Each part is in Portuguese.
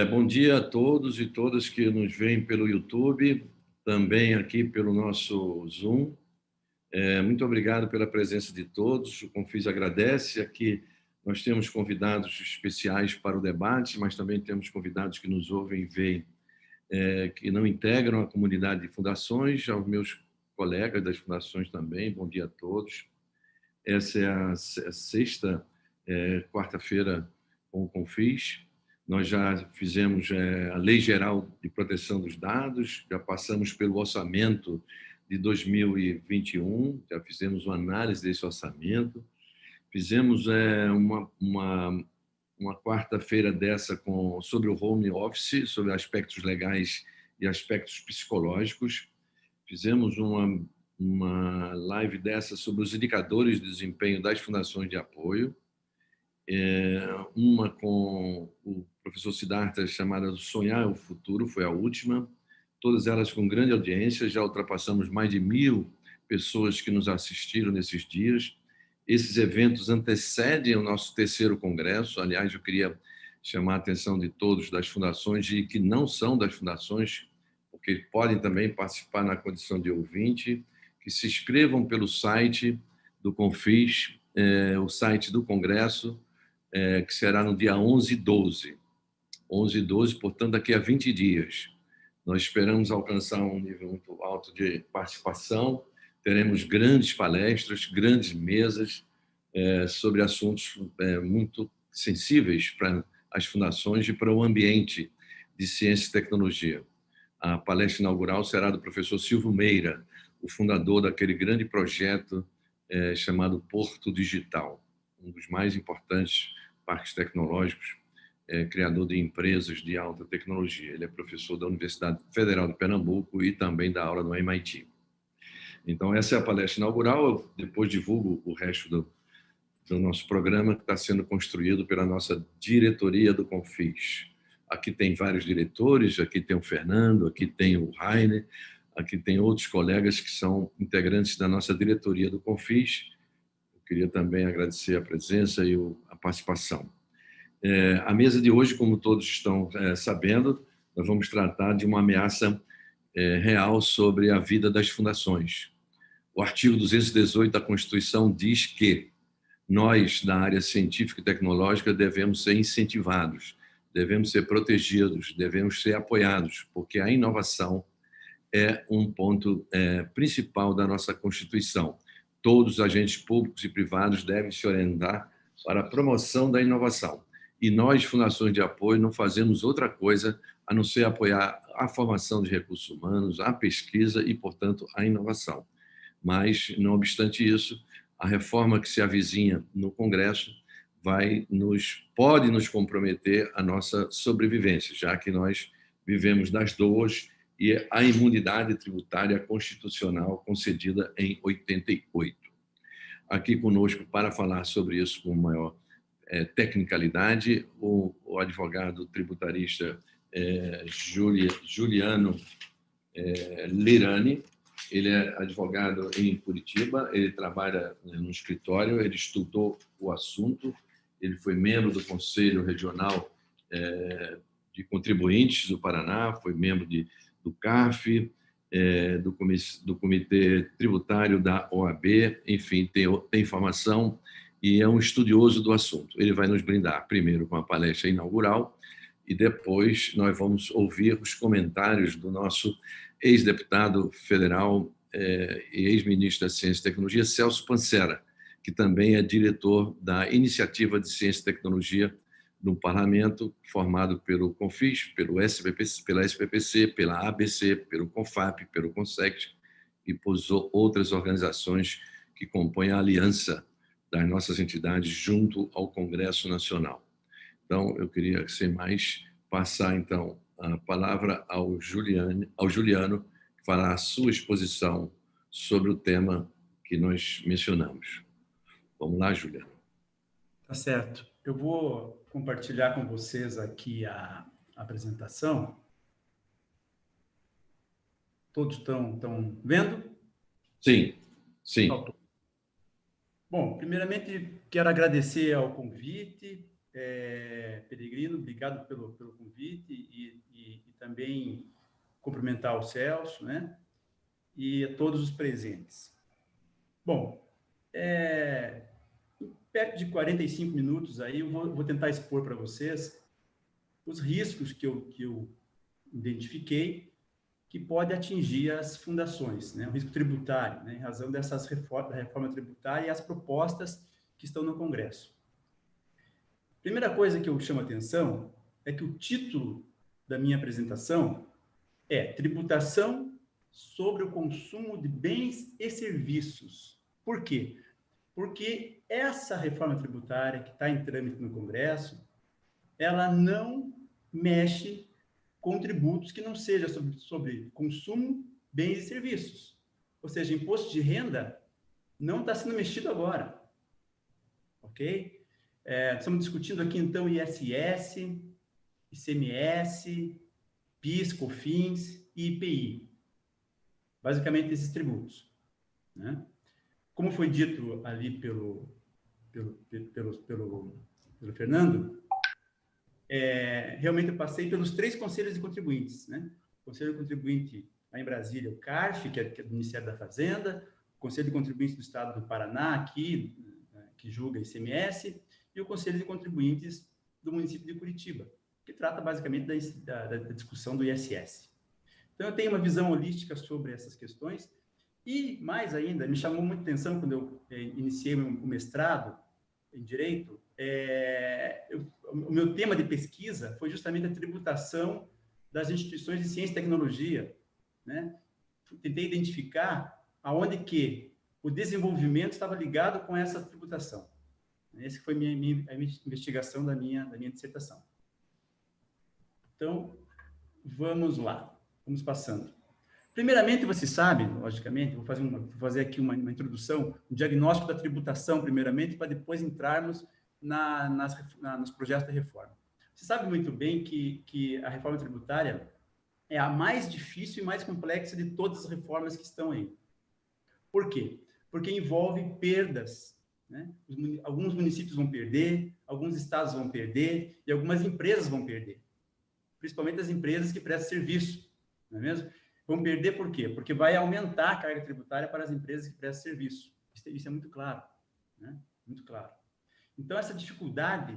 Bom dia a todos e todas que nos veem pelo YouTube, também aqui pelo nosso Zoom. Muito obrigado pela presença de todos. O Confis agradece. Aqui nós temos convidados especiais para o debate, mas também temos convidados que nos ouvem e veem, que não integram a comunidade de fundações, aos meus colegas das fundações também. Bom dia a todos. Essa é a sexta quarta-feira com o Confis. Nós já fizemos a Lei Geral de Proteção dos Dados, já passamos pelo orçamento de 2021, já fizemos uma análise desse orçamento, fizemos uma quarta-feira dessa sobre o home office, sobre aspectos legais e aspectos psicológicos, fizemos uma live dessa sobre os indicadores de desempenho das fundações de apoio, uma com o professor Siddhartha chamada Sonhar é o Futuro, foi a última, todas elas com grande audiência, já ultrapassamos mais de 1.000 pessoas que nos assistiram nesses dias. Esses eventos antecedem o nosso terceiro congresso. Aliás, eu queria chamar a atenção de todos das fundações e que não são das fundações, porque podem também participar na condição de ouvinte, que se inscrevam pelo site do Confis, o site do congresso, que será no dia 11/12. 11/12, portanto, daqui a 20 dias. Nós esperamos alcançar um nível muito alto de participação. Teremos grandes palestras, grandes mesas sobre assuntos muito sensíveis para as fundações e para o ambiente de ciência e tecnologia. A palestra inaugural será do professor Silvio Meira, o fundador daquele grande projeto chamado Porto Digital, um dos mais importantes parques tecnológicos, criador de empresas de alta tecnologia. Ele é professor da Universidade Federal de Pernambuco e também dá aula no MIT. Então, essa é a palestra inaugural. Eu depois divulgo o resto do nosso programa, que está sendo construído pela nossa diretoria do Confis. Aqui tem vários diretores, aqui tem o Fernando, aqui tem o Rainer, aqui tem outros colegas que são integrantes da nossa diretoria do Confis. Eu queria também agradecer a presença e a participação. A mesa de hoje, como todos estão sabendo, nós vamos tratar de uma ameaça real sobre a vida das fundações. O artigo 218 da Constituição diz que nós, da área científica e tecnológica, devemos ser incentivados, devemos ser protegidos, devemos ser apoiados, porque a inovação é um ponto principal da nossa Constituição. Todos os agentes públicos e privados devem se orientar para a promoção da inovação. E nós, fundações de apoio, não fazemos outra coisa a não ser apoiar a formação de recursos humanos, a pesquisa e, portanto, a inovação. Mas, não obstante isso, a reforma que se avizinha no Congresso pode nos comprometer a nossa sobrevivência, já que nós vivemos das duas e a imunidade tributária constitucional concedida em 88. Aqui conosco para falar sobre isso com maior tecnicalidade, o advogado tributarista Juliano Lirani. Ele é advogado em Curitiba, ele trabalha no escritório, ele estudou o assunto, ele foi membro do Conselho Regional de Contribuintes do Paraná, foi membro do CARF, do Comitê Tributário da OAB, enfim, tem formação e é um estudioso do assunto. Ele vai nos brindar primeiro com a palestra inaugural e depois nós vamos ouvir os comentários do nosso ex-deputado federal e ex-ministro da Ciência e Tecnologia, Celso Pancera, que também é diretor da Iniciativa de Ciência e Tecnologia no Parlamento, formado pelo Confis, pela SPPC, pela ABC, pelo CONFAP, pelo CONSECT e por outras organizações que compõem a aliança das nossas entidades junto ao Congresso Nacional. Então, eu queria, sem mais, passar, então, a palavra ao Juliano, que fará a sua exposição sobre o tema que nós mencionamos. Vamos lá, Juliano. Tá certo. Eu vou compartilhar com vocês aqui a apresentação. Todos estão vendo? Sim, sim. Bom, primeiramente, quero agradecer ao convite. Peregrino, obrigado pelo convite e também cumprimentar o Celso, né? E a todos os presentes. Bom, perto de 45 minutos aí, eu vou tentar expor para vocês os riscos que eu identifiquei que pode atingir as fundações, né? O risco tributário, né? Em razão da reforma tributária e as propostas que estão no Congresso. Primeira coisa que eu chamo a atenção é que o título da minha apresentação é Tributação sobre o consumo de bens e serviços. Por quê? Porque essa reforma tributária que está em trâmite no Congresso, ela não mexe com tributos que não seja sobre consumo, bens e serviços. Ou seja, imposto de renda não está sendo mexido agora. Ok? Estamos discutindo aqui, então, ISS, ICMS, PIS, COFINS e IPI. Basicamente, esses tributos. Né? Como foi dito ali pelo Fernando, realmente eu passei pelos 3 conselhos de contribuintes. Né? O Conselho de Contribuinte lá em Brasília, o CARF, que é do Ministério da Fazenda, o Conselho de Contribuintes do Estado do Paraná, aqui, que julga ICMS, e o Conselho de Contribuintes do município de Curitiba, que trata basicamente da discussão do ISS. Então, eu tenho uma visão holística sobre essas questões e, mais ainda, me chamou muita atenção quando eu iniciei o mestrado em Direito, o meu tema de pesquisa foi justamente a tributação das instituições de ciência e tecnologia, né? Tentei identificar aonde que o desenvolvimento estava ligado com essa tributação. Essa foi a minha investigação da minha dissertação. Então, vamos lá. Vamos passando. Primeiramente, você sabe, logicamente, vou fazer aqui uma introdução, um diagnóstico da tributação, primeiramente, para depois entrarmos nos projetos de reforma. Você sabe muito bem que a reforma tributária é a mais difícil e mais complexa de todas as reformas que estão aí. Por quê? Porque envolve perdas. Né? Alguns municípios vão perder, alguns estados vão perder e algumas empresas vão perder. Principalmente as empresas que prestam serviço, não é mesmo? Vão perder por quê? Porque vai aumentar a carga tributária para as empresas que prestam serviço. Isso é muito claro, né? Muito claro. Então, essa dificuldade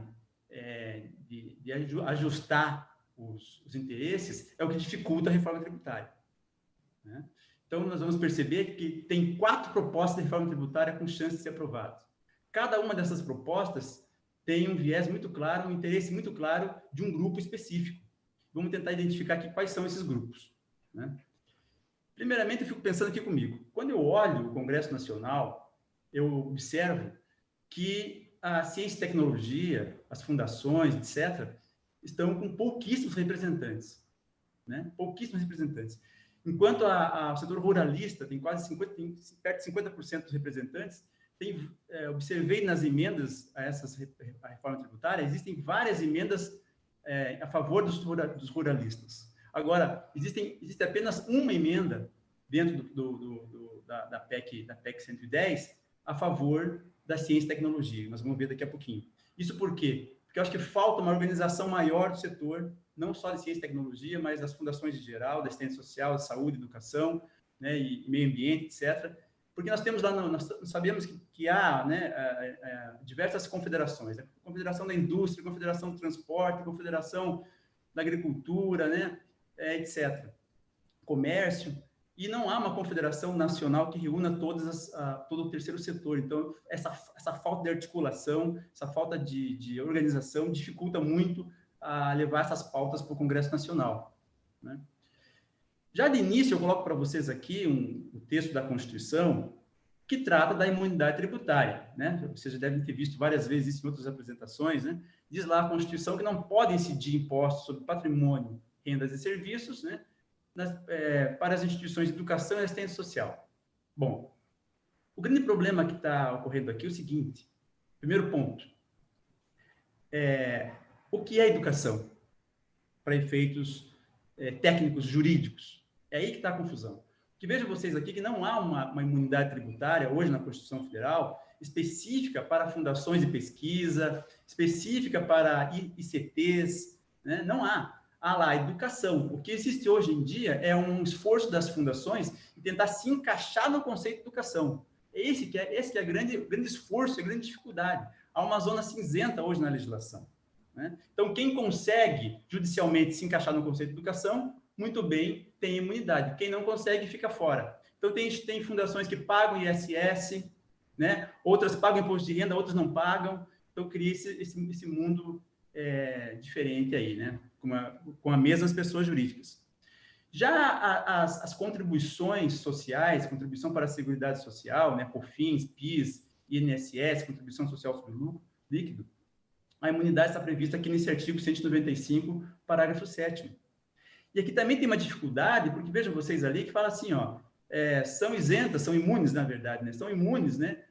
de ajustar os interesses é o que dificulta a reforma tributária. Né? Então, nós vamos perceber que tem 4 propostas de reforma tributária com chance de ser aprovadas. Cada uma dessas propostas tem um viés muito claro, um interesse muito claro de um grupo específico. Vamos tentar identificar aqui quais são esses grupos. Né? Primeiramente, eu fico pensando aqui comigo. Quando eu olho o Congresso Nacional, eu observo que a ciência e tecnologia, as fundações, etc., estão com pouquíssimos representantes. Né? Pouquíssimos representantes. Enquanto o setor ruralista tem quase perto de 50% dos representantes, observei nas emendas a reforma tributária, existem várias emendas a favor dos ruralistas. Agora, existe apenas uma emenda dentro da PEC 110 a favor da ciência e tecnologia. Nós vamos ver daqui a pouquinho. Isso por quê? Porque eu acho que falta uma organização maior do setor, não só de ciência e tecnologia, mas das fundações em geral, da assistência social, de saúde, educação, né, e meio ambiente, etc. Porque nós temos lá, nós sabemos que há, né, diversas confederações, a Confederação da Indústria, a Confederação do Transporte, a Confederação da Agricultura, né, etc. Comércio, e não há uma confederação nacional que reúna todo o terceiro setor. Então, essa falta de articulação, essa falta de organização dificulta muito a levar essas pautas para o Congresso Nacional. Né? Já de início, eu coloco para vocês aqui o texto da Constituição que trata da imunidade tributária. Né? Vocês já devem ter visto várias vezes isso em outras apresentações. Né? Diz lá a Constituição que não pode incidir impostos sobre patrimônio, rendas e serviços, né? Para as instituições de educação e assistência social. Bom, o grande problema que está ocorrendo aqui é o seguinte. Primeiro ponto. O que é educação? Para efeitos técnicos, jurídicos. É aí que está a confusão. Que vejam vocês aqui que não há uma imunidade tributária hoje na Constituição Federal específica para fundações de pesquisa, específica para ICTs, né? Não há. Há lá educação. O que existe hoje em dia é um esforço das fundações em tentar se encaixar no conceito de educação. Esse que é grande esforço, a grande dificuldade. Há uma zona cinzenta hoje na legislação, né? Então, quem consegue judicialmente se encaixar no conceito de educação, muito bem, tem imunidade. Quem não consegue, fica fora. Então, tem fundações que pagam ISS, né? Outras pagam imposto de renda, outras não pagam. Então, cria esse mundo diferente aí, né? Com as mesmas pessoas jurídicas. Já as contribuições sociais, contribuição para a Seguridade Social, né? COFINS, PIS, INSS, contribuição social sobre lucro líquido, a imunidade está prevista aqui nesse artigo 195, parágrafo 7º. E aqui também tem uma dificuldade, porque vejam vocês ali que fala assim, ó, são isentas, são imunes, na verdade, né? São imunes, né,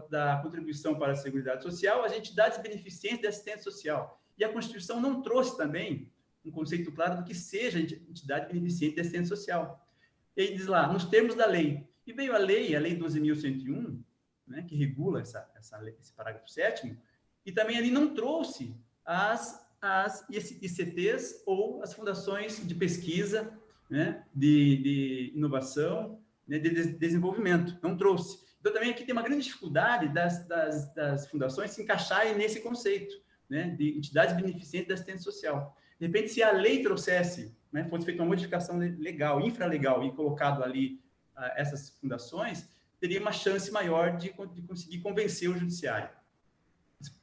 da contribuição para a Seguridade Social as entidades beneficentes de assistência social. E a Constituição não trouxe também um conceito claro do que seja entidade beneficente de assistência social. E aí diz lá, nos termos da lei. E veio a lei 12.101, né, que regula esse parágrafo 7º, e também ali não trouxe as ICTs ou as fundações de pesquisa, né, de inovação, né, de desenvolvimento. Não trouxe. Então, também aqui tem uma grande dificuldade das fundações se encaixarem nesse conceito, né, de entidades beneficentes da assistência social. De repente, se a lei trouxesse, né, fosse feita uma modificação legal, infralegal, e colocado ali essas fundações, teria uma chance maior de conseguir convencer o judiciário.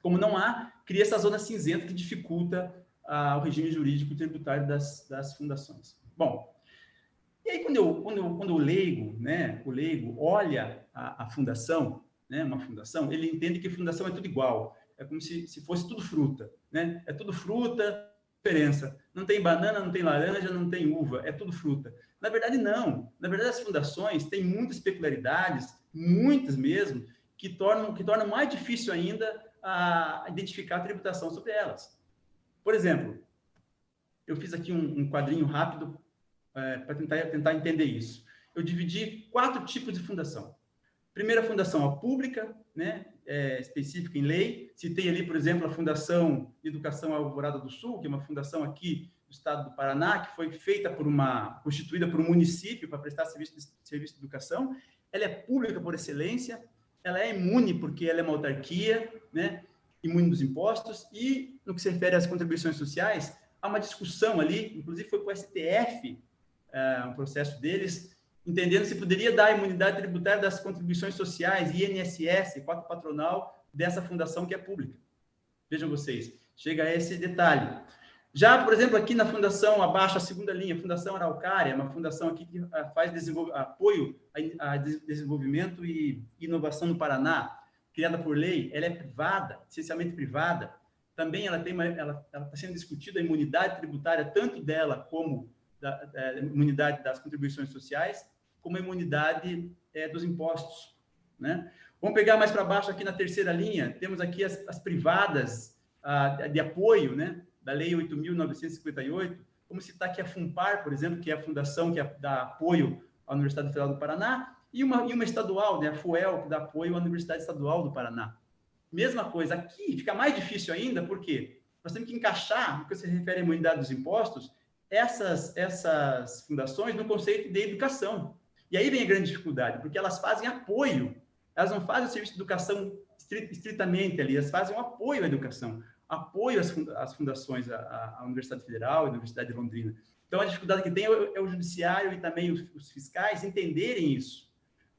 Como não há, cria essa zona cinzenta que dificulta o regime jurídico tributário das fundações. Bom, e aí quando o leigo, né, olha a fundação, né, uma fundação, ele entende que fundação é tudo igual, é como se fosse tudo fruta, né? É tudo fruta, diferença. Não tem banana, não tem laranja, não tem uva, é tudo fruta. Na verdade, não. Na verdade, as fundações têm muitas peculiaridades, muitas mesmo, que tornam mais difícil ainda a identificar a tributação sobre elas. Por exemplo, eu fiz aqui um quadrinho rápido para tentar entender isso. Eu dividi 4 tipos de fundação. Primeira fundação, a pública, né, específica em lei. Citei ali, por exemplo, a Fundação de Educação Alvorada do Sul, que é uma fundação aqui do estado do Paraná, que foi constituída por um município para prestar serviço de educação. Ela é pública por excelência, ela é imune porque ela é uma autarquia, né, imune dos impostos, e no que se refere às contribuições sociais, há uma discussão ali, inclusive foi para o STF, um processo deles, entendendo se poderia dar a imunidade tributária das contribuições sociais, INSS, quadro patronal, dessa fundação que é pública. Vejam vocês, chega a esse detalhe. Já, por exemplo, aqui na fundação, abaixo, a segunda linha, a Fundação Araucária, uma fundação aqui que faz apoio a desenvolvimento e inovação no Paraná, criada por lei, ela é privada, essencialmente privada. Também ela está sendo discutida a imunidade tributária, tanto dela como da imunidade das contribuições sociais, como a imunidade dos impostos, né? Vamos pegar mais para baixo aqui na terceira linha, temos aqui as privadas de apoio, né, da Lei 8.958, como citar aqui a FUNPAR, por exemplo, que é a fundação que dá apoio à Universidade Federal do Paraná, e uma estadual, né, a FUEL, que dá apoio à Universidade Estadual do Paraná. Mesma coisa, aqui fica mais difícil ainda, porque nós temos que encaixar, no que se refere à imunidade dos impostos, essas fundações no conceito de educação. E aí vem a grande dificuldade, porque elas fazem apoio, elas não fazem o serviço de educação estritamente ali, elas fazem um apoio à educação, apoio às fundações, à Universidade Federal e à Universidade de Londrina. Então, a dificuldade que tem é o judiciário e também os fiscais entenderem isso.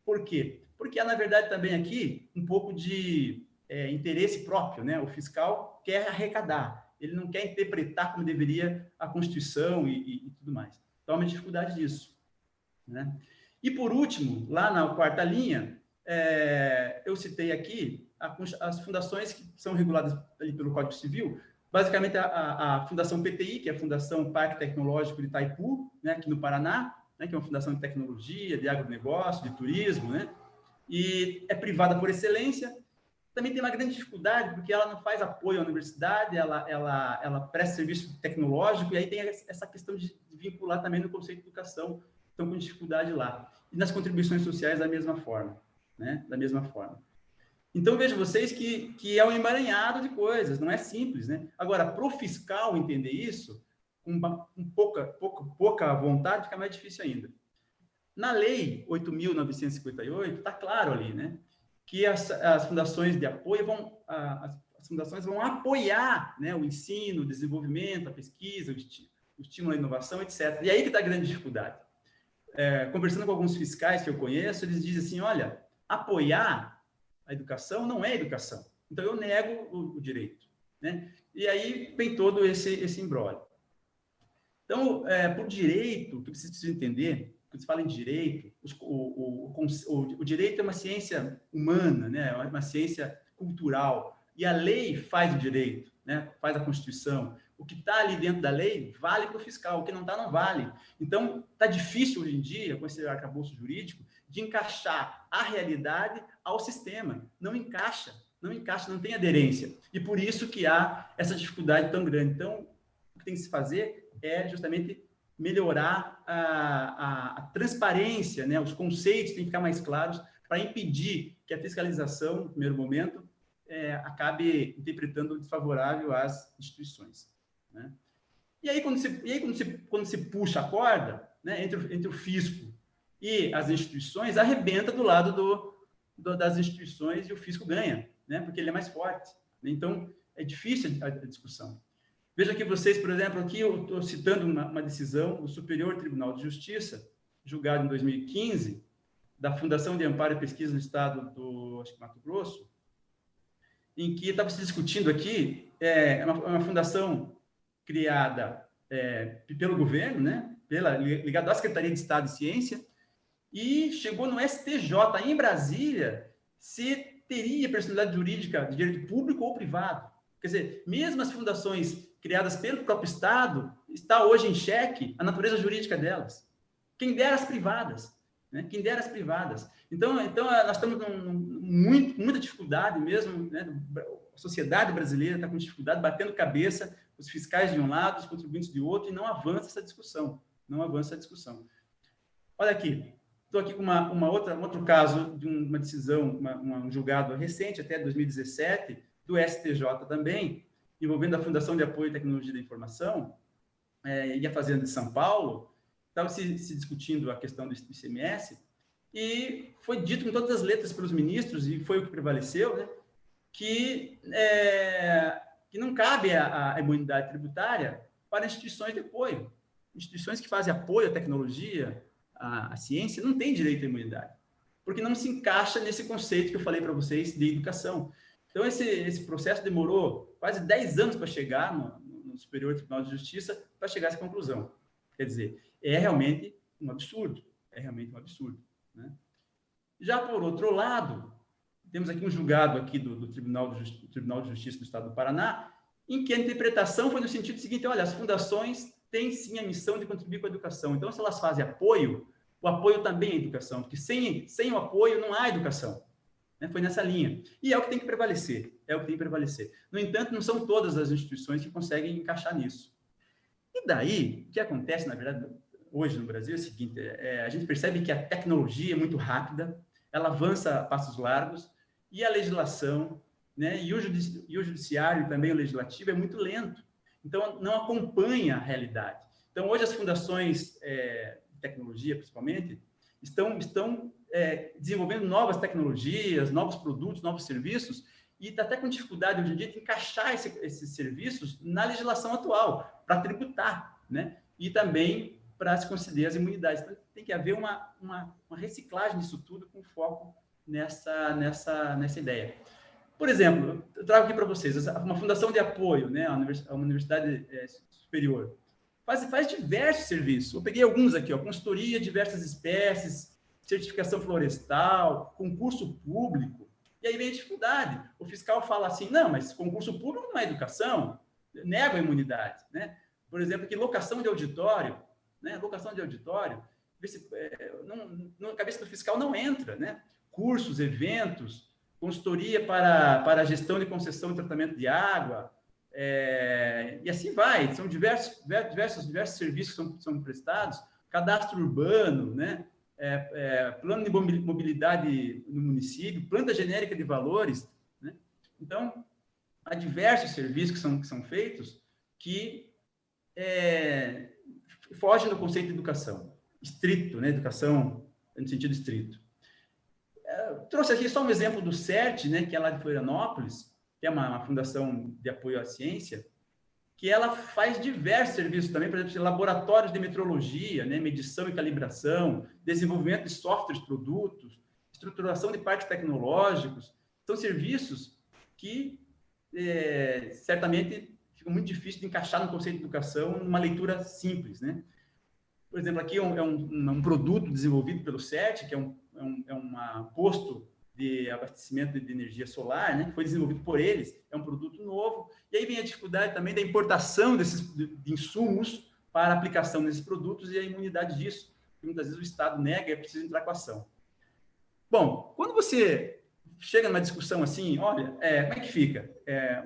Por quê? Porque há, na verdade, também aqui um pouco de interesse próprio, né? O fiscal quer arrecadar, ele não quer interpretar como deveria a Constituição e tudo mais. Então, há uma dificuldade disso, né? E, por último, lá na quarta linha, eu citei aqui as fundações que são reguladas ali pelo Código Civil, basicamente a Fundação PTI, que é a Fundação Parque Tecnológico de Itaipu, né, aqui no Paraná, né, que é uma fundação de tecnologia, de agronegócio, de turismo, né, e é privada por excelência. Também tem uma grande dificuldade, porque ela não faz apoio à universidade, ela presta serviço tecnológico, e aí tem essa questão de vincular também no conceito de educação estão com dificuldade lá. E nas contribuições sociais, da mesma forma, né? Da mesma forma. Então, vejam vocês que é um emaranhado de coisas, não é simples, né? Agora, para o fiscal entender isso, com pouca vontade, fica mais difícil ainda. Na Lei 8.958, está claro ali, né? Que as fundações de apoio as fundações vão apoiar, né, o ensino, o desenvolvimento, a pesquisa, o estímulo à inovação, etc. E aí que está a grande dificuldade. Conversando com alguns fiscais que eu conheço, eles dizem assim, olha, apoiar a educação não é educação. Então, eu nego o direito, né? E aí vem todo esse imbróglio. Então, por direito, o que vocês precisam entender, quando se fala em direito, o direito é uma ciência humana, né? É uma ciência cultural. E a lei faz o direito, né? Faz a Constituição. O que está ali dentro da lei vale para o fiscal, o que não está, não vale. Então, está difícil hoje em dia, com esse arcabouço jurídico, de encaixar a realidade ao sistema. Não encaixa, não tem aderência. E por isso que há essa dificuldade tão grande. Então, o que tem que se fazer é justamente melhorar a transparência, né? Os conceitos têm que ficar mais claros para impedir que a fiscalização, no primeiro momento, acabe interpretando desfavorável às instituições, né? E aí, quando se puxa a corda, né, entre o fisco e as instituições, arrebenta do lado das instituições e o fisco ganha, né, porque ele é mais forte. Então, é difícil a discussão. Veja aqui vocês, por exemplo, aqui eu estou citando uma decisão do Superior Tribunal de Justiça, julgado em 2015, da Fundação de Amparo e Pesquisa no Estado do Mato Grosso, em que estava se discutindo aqui, uma fundação criada pelo governo, né, ligada à Secretaria de Estado de Ciência, e chegou no STJ, em Brasília, se teria personalidade jurídica de direito público ou privado. Quer dizer, mesmo as fundações criadas pelo próprio Estado, está hoje em xeque a natureza jurídica delas. Quem dera as privadas, né? Quem dera as privadas. Então nós estamos com muita dificuldade mesmo, né? A sociedade brasileira está com dificuldade, batendo cabeça, os fiscais de um lado, os contribuintes de outro, e não avança essa discussão. Olha aqui, estou aqui com um outro caso de uma decisão, um julgado recente, até 2017, do STJ também, envolvendo a Fundação de Apoio à Tecnologia da Informação e a Fazenda de São Paulo. Estava se discutindo a questão do ICMS, e foi dito com todas as letras pelos ministros, e foi o que prevaleceu, né, que não cabe a imunidade tributária para instituições de apoio. Instituições que fazem apoio à tecnologia, à ciência, não têm direito à imunidade, porque não se encaixa nesse conceito que eu falei para vocês de educação. Então, esse processo demorou quase 10 anos para chegar no Superior Tribunal de Justiça, para chegar a essa conclusão. Quer dizer, é realmente um absurdo, né? Já por outro lado, temos aqui um julgado aqui do Tribunal de Justiça do Estado do Paraná, em que a interpretação foi no sentido seguinte: olha, as fundações têm sim a missão de contribuir com a educação, então se elas fazem apoio, o apoio também é educação, porque sem o apoio não há educação. Foi nessa linha. E é o que tem que prevalecer. No entanto, não são todas as instituições que conseguem encaixar nisso. E daí, o que acontece, na verdade, hoje no Brasil é o seguinte: a gente percebe que a tecnologia é muito rápida, ela avança a passos largos, e a legislação, né, e o judiciário, também o legislativo, é muito lento. Então, não acompanha a realidade. Então, hoje as fundações de tecnologia, principalmente, estão desenvolvendo novas tecnologias, novos produtos, novos serviços, e está até com dificuldade hoje em dia de encaixar esses serviços na legislação atual, para tributar, né? E também para se conceder as imunidades. Então, tem que haver uma reciclagem disso tudo com foco nessa ideia. Por exemplo, eu trago aqui para vocês uma fundação de apoio, né, a uma universidade superior, faz diversos serviços. Eu peguei alguns aqui, consultoria de diversas espécies, certificação florestal, concurso público, e aí vem a dificuldade. O fiscal fala assim: não, mas concurso público não é educação, nega a imunidade, né? Por exemplo, que locação de auditório, né? Na cabeça do fiscal não entra, né? Cursos, eventos, consultoria para a gestão de concessão e tratamento de água, e assim vai. São diversos serviços que são prestados, cadastro urbano, né? Plano de mobilidade no município, planta genérica de valores, né? Então, há diversos serviços que são feitos que fogem do conceito de educação estrito, né? Educação no sentido estrito. Trouxe aqui só um exemplo do CERT, né? Que é lá de Florianópolis, que é uma fundação de apoio à ciência, que ela faz diversos serviços também, por exemplo, laboratórios de metrologia, né, medição e calibração, desenvolvimento de softwares, produtos, estruturação de parques tecnológicos. São serviços que, certamente, ficam muito difíceis de encaixar no conceito de educação numa leitura simples, né? Por exemplo, aqui é um produto desenvolvido pelo CERT, que é um posto de abastecimento de energia solar, né, que foi desenvolvido por eles, é um produto novo, e aí vem a dificuldade também da importação de insumos para aplicação nesses produtos e a imunidade disso, que muitas vezes o Estado nega e é preciso entrar com ação. Bom, quando você chega numa discussão assim, olha, como é que fica?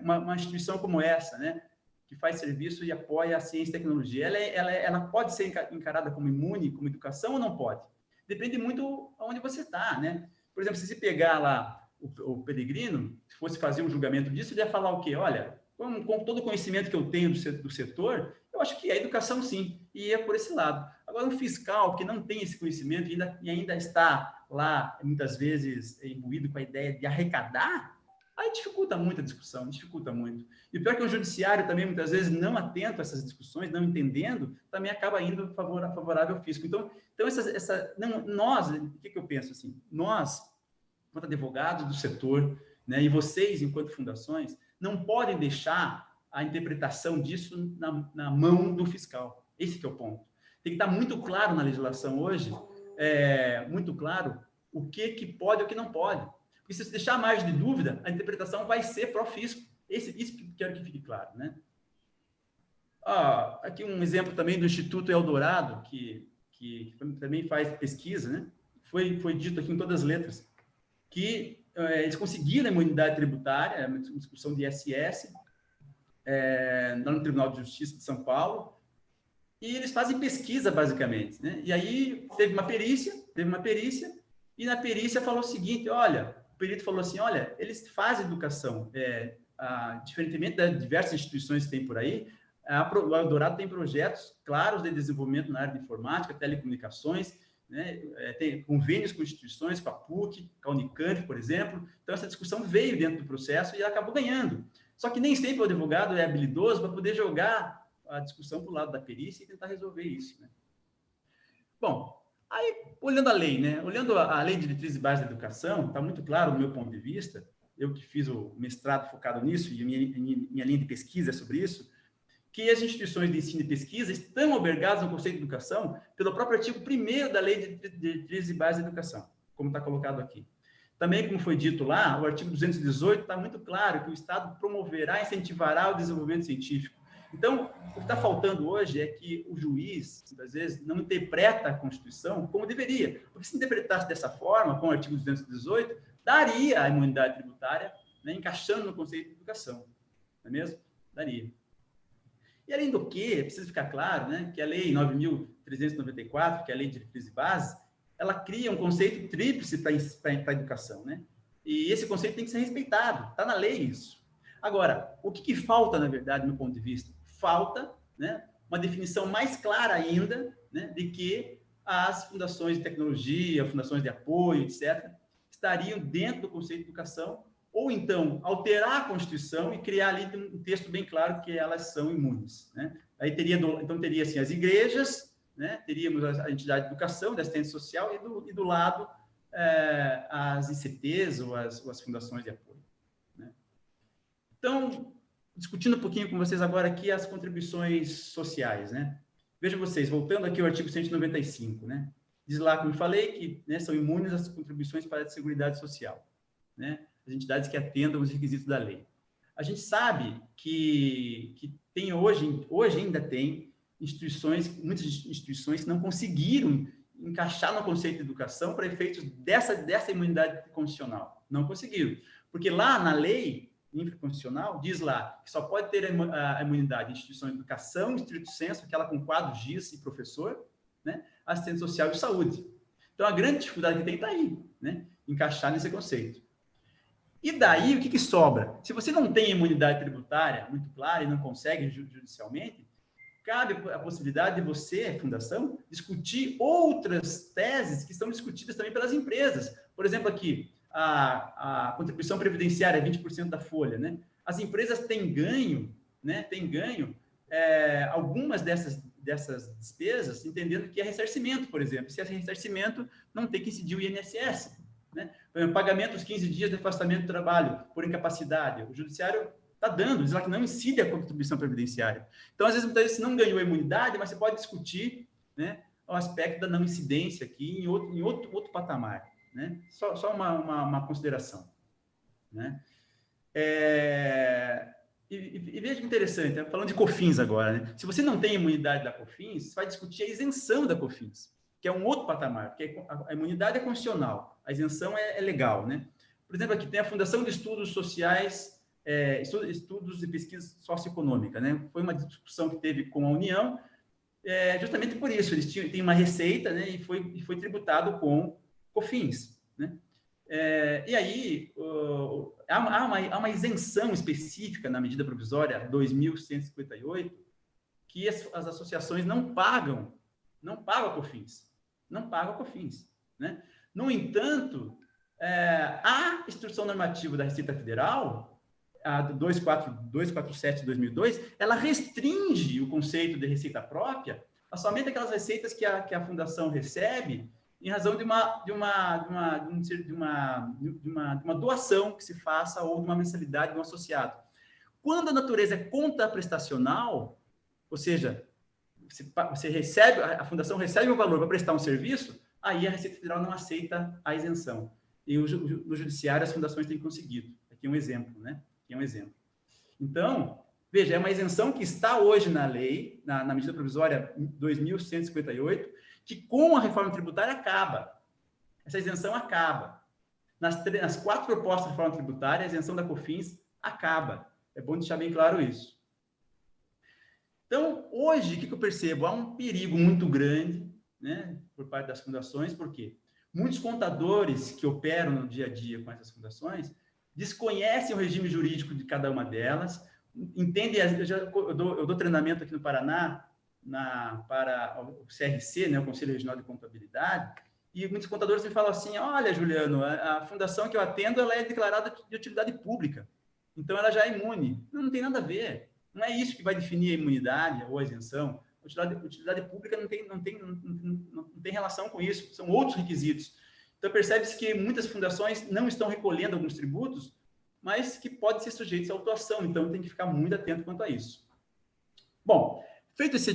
Uma instituição como essa, né, que faz serviço e apoia a ciência e tecnologia, ela pode ser encarada como imune, como educação ou não pode? Depende muito onde você está, né? Por exemplo, se você pegar lá o Peregrino, se fosse fazer um julgamento disso, ele ia falar o quê? Olha, com todo o conhecimento que eu tenho do setor, eu acho que é educação sim, e é por esse lado. Agora, um fiscal que não tem esse conhecimento e ainda está lá, muitas vezes, imbuído com a ideia de arrecadar, aí dificulta muito a discussão, dificulta muito. E o pior é que o judiciário também, muitas vezes, não atento a essas discussões, não entendendo, também acaba indo favorável ao fisco. Então nós, o que eu penso assim? Nós, enquanto advogados do setor, né, e vocês, enquanto fundações, não podem deixar a interpretação disso na mão do fiscal. Esse que é o ponto. Tem que estar muito claro na legislação hoje, muito claro o que pode e o que não pode. Porque se você deixar mais de dúvida, a interpretação vai ser pró-fisco. Isso que quero que fique claro, né? Aqui um exemplo também do Instituto Eldorado, que também faz pesquisa, né? Foi dito aqui em todas as letras, que eles conseguiram a imunidade tributária, uma discussão de ISS, lá no Tribunal de Justiça de São Paulo, e eles fazem pesquisa, basicamente, né? E aí teve uma perícia, e na perícia falou o seguinte, olha, o perito falou assim, olha, eles fazem educação, diferentemente das diversas instituições que tem por aí, o Eldorado tem projetos claros de desenvolvimento na área de informática, telecomunicações, né? Tem convênios com instituições, com a PUC, com a Unicamp, por exemplo. Então, essa discussão veio dentro do processo e acabou ganhando. Só que nem sempre o advogado é habilidoso para poder jogar a discussão para o lado da perícia e tentar resolver isso, né? Bom, aí, olhando a lei, né? Olhando a Lei de Diretrizes e Bases da Educação, está muito claro do meu ponto de vista, eu que fiz o mestrado focado nisso e minha linha de pesquisa é sobre isso, que as instituições de ensino e pesquisa estão albergadas no conceito de educação pelo próprio artigo 1º da Lei de Diretrizes e Bases da Educação, como está colocado aqui. Também, como foi dito lá, o artigo 218 está muito claro que o Estado promoverá e incentivará o desenvolvimento científico. Então, o que está faltando hoje é que o juiz, muitas vezes, não interpreta a Constituição como deveria. Porque se interpretasse dessa forma, com o artigo 218, daria a imunidade tributária, né, encaixando no conceito de educação. Não é mesmo? Daria. E, além do que, precisa ficar claro, né, que a Lei 9.394, que é a Lei de Diretrizes e Bases, ela cria um conceito tríplice para a educação, né? E esse conceito tem que ser respeitado, está na lei isso. Agora, o que falta, na verdade, do meu ponto de vista? Falta, né, uma definição mais clara ainda, né, de que as fundações de tecnologia, fundações de apoio, etc., estariam dentro do conceito de educação, ou então alterar a Constituição e criar ali um texto bem claro que elas são imunes, né? Aí teria assim, as igrejas, né? Teríamos a entidade de educação, da assistência social e do lado as ICTs ou as fundações de apoio, né? Então, discutindo um pouquinho com vocês agora aqui as contribuições sociais, né? Vejam vocês, voltando aqui ao artigo 195, né? Diz lá, como eu falei, que, né, são imunes as contribuições para a Seguridade Social, né? As entidades que atendam os requisitos da lei. A gente sabe que tem hoje ainda tem muitas instituições que não conseguiram encaixar no conceito de educação para efeitos dessa imunidade constitucional. Não conseguiram. Porque lá na lei infraconstitucional, diz lá que só pode ter a imunidade de instituição de educação, estrito senso, aquela com quadro, giz e professor, né? assistente social e saúde. Então, a grande dificuldade que tem está aí, né? Encaixar nesse conceito. E daí, o que sobra? Se você não tem imunidade tributária muito clara e não consegue judicialmente, cabe a possibilidade de você, fundação, discutir outras teses que são discutidas também pelas empresas. Por exemplo, aqui, a contribuição previdenciária é 20% da folha, né? As empresas têm ganho, né? Têm ganho algumas dessas despesas, entendendo que é ressarcimento, por exemplo. Se é ressarcimento, não tem que incidir o INSS, né? Por exemplo, pagamento dos 15 dias de afastamento do trabalho por incapacidade. O judiciário está dando, diz lá que não incide a contribuição previdenciária. Então, às vezes, muitas vezes, você não ganhou a imunidade, mas você pode discutir, né, o aspecto da não incidência aqui em outro patamar, né? Só uma consideração, né? E veja que interessante, né? Falando de COFINS agora, né? Se você não tem imunidade da COFINS, você vai discutir a isenção da COFINS, que é um outro patamar, porque a imunidade é constitucional, a isenção é legal, né? Por exemplo, aqui tem a Fundação de Estudos Sociais, estudos e pesquisa socioeconômica, né? Foi uma discussão que teve com a União, justamente por isso, eles têm uma receita, né? E foi tributado com COFINS, né? E aí, há uma isenção específica na medida provisória 2.158, que as associações não pagam a COFINS, né? No entanto, a instrução normativa da Receita Federal, a 247 de 2002, ela restringe o conceito de receita própria a somente aquelas receitas que a fundação recebe em razão de uma doação que se faça ou de uma mensalidade de um associado. Quando a natureza é contraprestacional, ou seja, você recebe, a fundação recebe um valor para prestar um serviço, aí a Receita Federal não aceita a isenção. E no judiciário as fundações têm conseguido. Aqui é um exemplo, né? Então, veja, é uma isenção que está hoje na lei, na medida provisória 2.158, que com a reforma tributária acaba. Essa isenção acaba. Nas 4 propostas de reforma tributária, a isenção da COFINS acaba. É bom deixar bem claro isso. Então, hoje, o que eu percebo? Há um perigo muito grande, né, por parte das fundações, porque muitos contadores que operam no dia a dia com essas fundações desconhecem o regime jurídico de cada uma delas, entendem, eu dou treinamento aqui no Paraná para o CRC, né, o Conselho Regional de Contabilidade, e muitos contadores me falam assim: olha, Juliano, a fundação que eu atendo, ela é declarada de utilidade pública, então ela já é imune. Não tem nada a ver, não é isso que vai definir a imunidade ou a isenção. Utilidade pública não tem relação com isso, são outros requisitos. Então, percebe-se que muitas fundações não estão recolhendo alguns tributos, mas que podem ser sujeitos à autuação. Então, tem que ficar muito atento quanto a isso. Bom, feito esse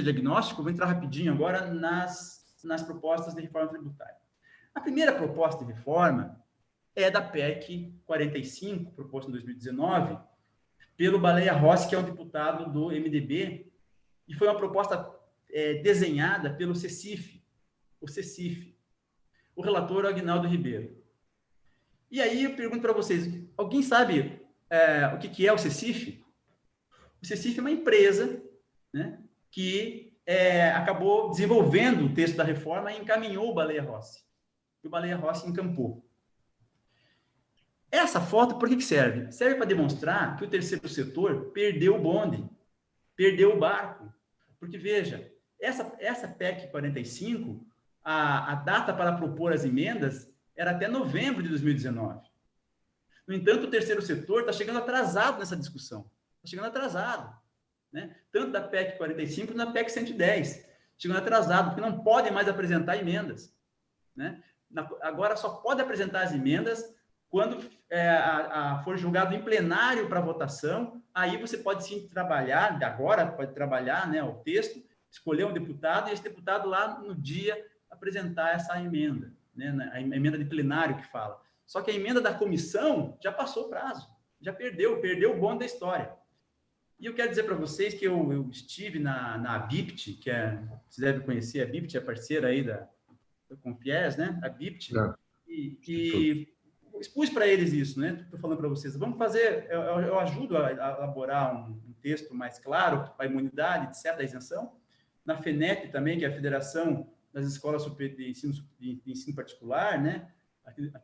diagnóstico, vou entrar rapidinho agora nas propostas de reforma tributária. A primeira proposta de reforma é da PEC 45, proposta em 2019, pelo Baleia Rossi, que é um deputado do MDB, e foi uma proposta desenhada pelo CECIF, o relator Aguinaldo Ribeiro. E aí eu pergunto para vocês, alguém sabe o que é o CECIF? O CECIF é uma empresa, né, que acabou desenvolvendo o texto da reforma e encaminhou o Baleia Rossi. E o Baleia Rossi encampou. Essa foto, por que serve? Serve para demonstrar que o terceiro setor perdeu o bonde, perdeu o barco. Porque, veja, essa PEC 45, a data para propor as emendas era até novembro de 2019. No entanto, o terceiro setor está chegando atrasado nessa discussão. Está chegando atrasado, né? Tanto da PEC 45 quanto da PEC 110. Chegando atrasado, porque não podem mais apresentar emendas, né? Agora só pode apresentar as emendas quando for julgado em plenário para votação. Aí você pode sim trabalhar, agora pode trabalhar, né, o texto, escolher um deputado e esse deputado lá no dia apresentar essa emenda, né, a emenda de plenário que fala. Só que a emenda da comissão já passou o prazo, já perdeu o bonde da história. E eu quero dizer para vocês que eu estive na BIPT, que vocês devem conhecer, a BIPT é parceira aí da Confies, né, a BIPT, e expus para eles isso, né? Estou falando para vocês. Vamos fazer, eu ajudo a elaborar um texto mais claro para a imunidade, etc., a isenção. Na FENEP também, que é a Federação das escolas de ensino particular, né?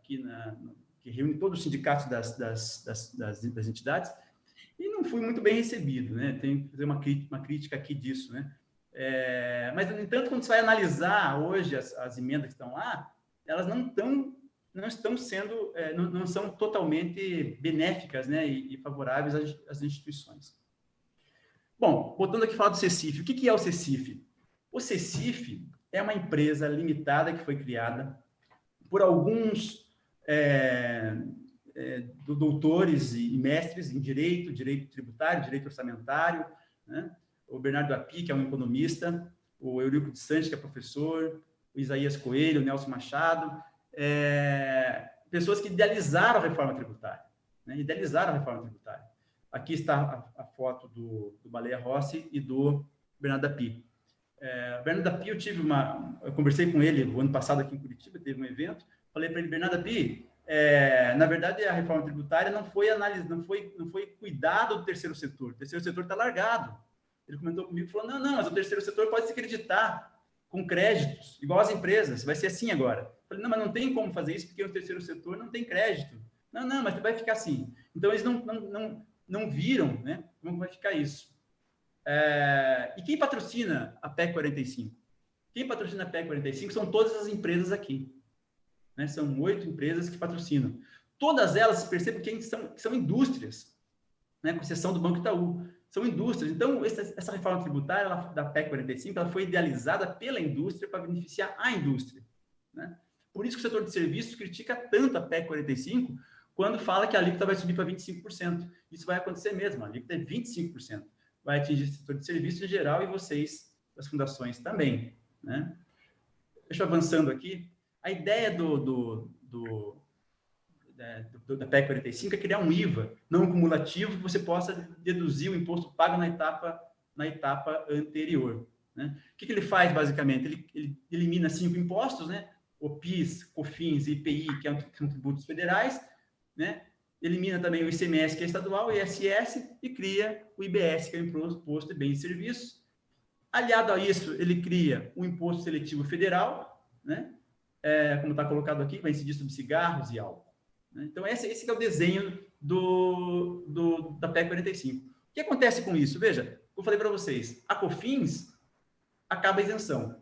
Que reúne todos os sindicatos das entidades, e não fui muito bem recebido, né? Tenho que fazer uma crítica aqui disso, né? Mas, no entanto, quando você vai analisar hoje as emendas que estão lá, elas não estão sendo, não são totalmente benéficas, né? E favoráveis às instituições. Bom, voltando aqui a falar do CECIF. O que é o CECIF? O CECIF é uma empresa limitada que foi criada por alguns doutores e mestres em direito tributário, direito orçamentário, né? O Bernardo Api, que é um economista, o Eurico de Santos, que é professor, o Isaías Coelho, o Nelson Machado, pessoas que idealizaram a reforma tributária, né? Idealizaram a reforma tributária. Aqui está a foto do Baleia Rossi e do Bernardo Api. Bernardo Api, eu conversei com ele o ano passado aqui em Curitiba, teve um evento, falei para ele, Bernardo Api, na verdade a reforma tributária não foi cuidado do terceiro setor. O terceiro setor está largado. Ele comentou comigo e falou, não, mas o terceiro setor pode se acreditar com créditos, igual as empresas, vai ser assim agora. Eu falei, não, mas não tem como fazer isso porque o terceiro setor não tem crédito. Não, mas vai ficar assim. Então, eles não viram, né, como vai ficar isso. E quem patrocina a PEC 45? Quem patrocina a PEC 45 são todas as empresas aqui. Né? São 8 empresas que patrocinam. Todas elas, percebam que são indústrias, né? Com exceção do Banco Itaú. São indústrias. Então, essa reforma tributária da PEC 45 ela foi idealizada pela indústria para beneficiar a indústria. Né? Por isso que o setor de serviços critica tanto a PEC 45 quando fala que a alíquota vai subir para 25%. Isso vai acontecer mesmo, a alíquota é 25%. Vai atingir o setor de serviços em geral e vocês, as fundações, também. Né? Deixa eu avançando aqui. A ideia da PEC 45 é criar um IVA não cumulativo que você possa deduzir o imposto pago na etapa anterior. Né? O que ele faz, basicamente? Ele elimina 5 impostos, né? O PIS, COFINS e IPI, que são tributos federais, né? Elimina também o ICMS, que é estadual, o ISS, e cria o IBS, que é o Imposto de Bens e Serviços. Aliado a isso, ele cria o Imposto Seletivo Federal, né? Como está colocado aqui, vai incidir sobre cigarros e álcool. Né? Então, esse que é o desenho da PEC 45. O que acontece com isso? Veja, eu falei para vocês, a COFINS acaba a isenção.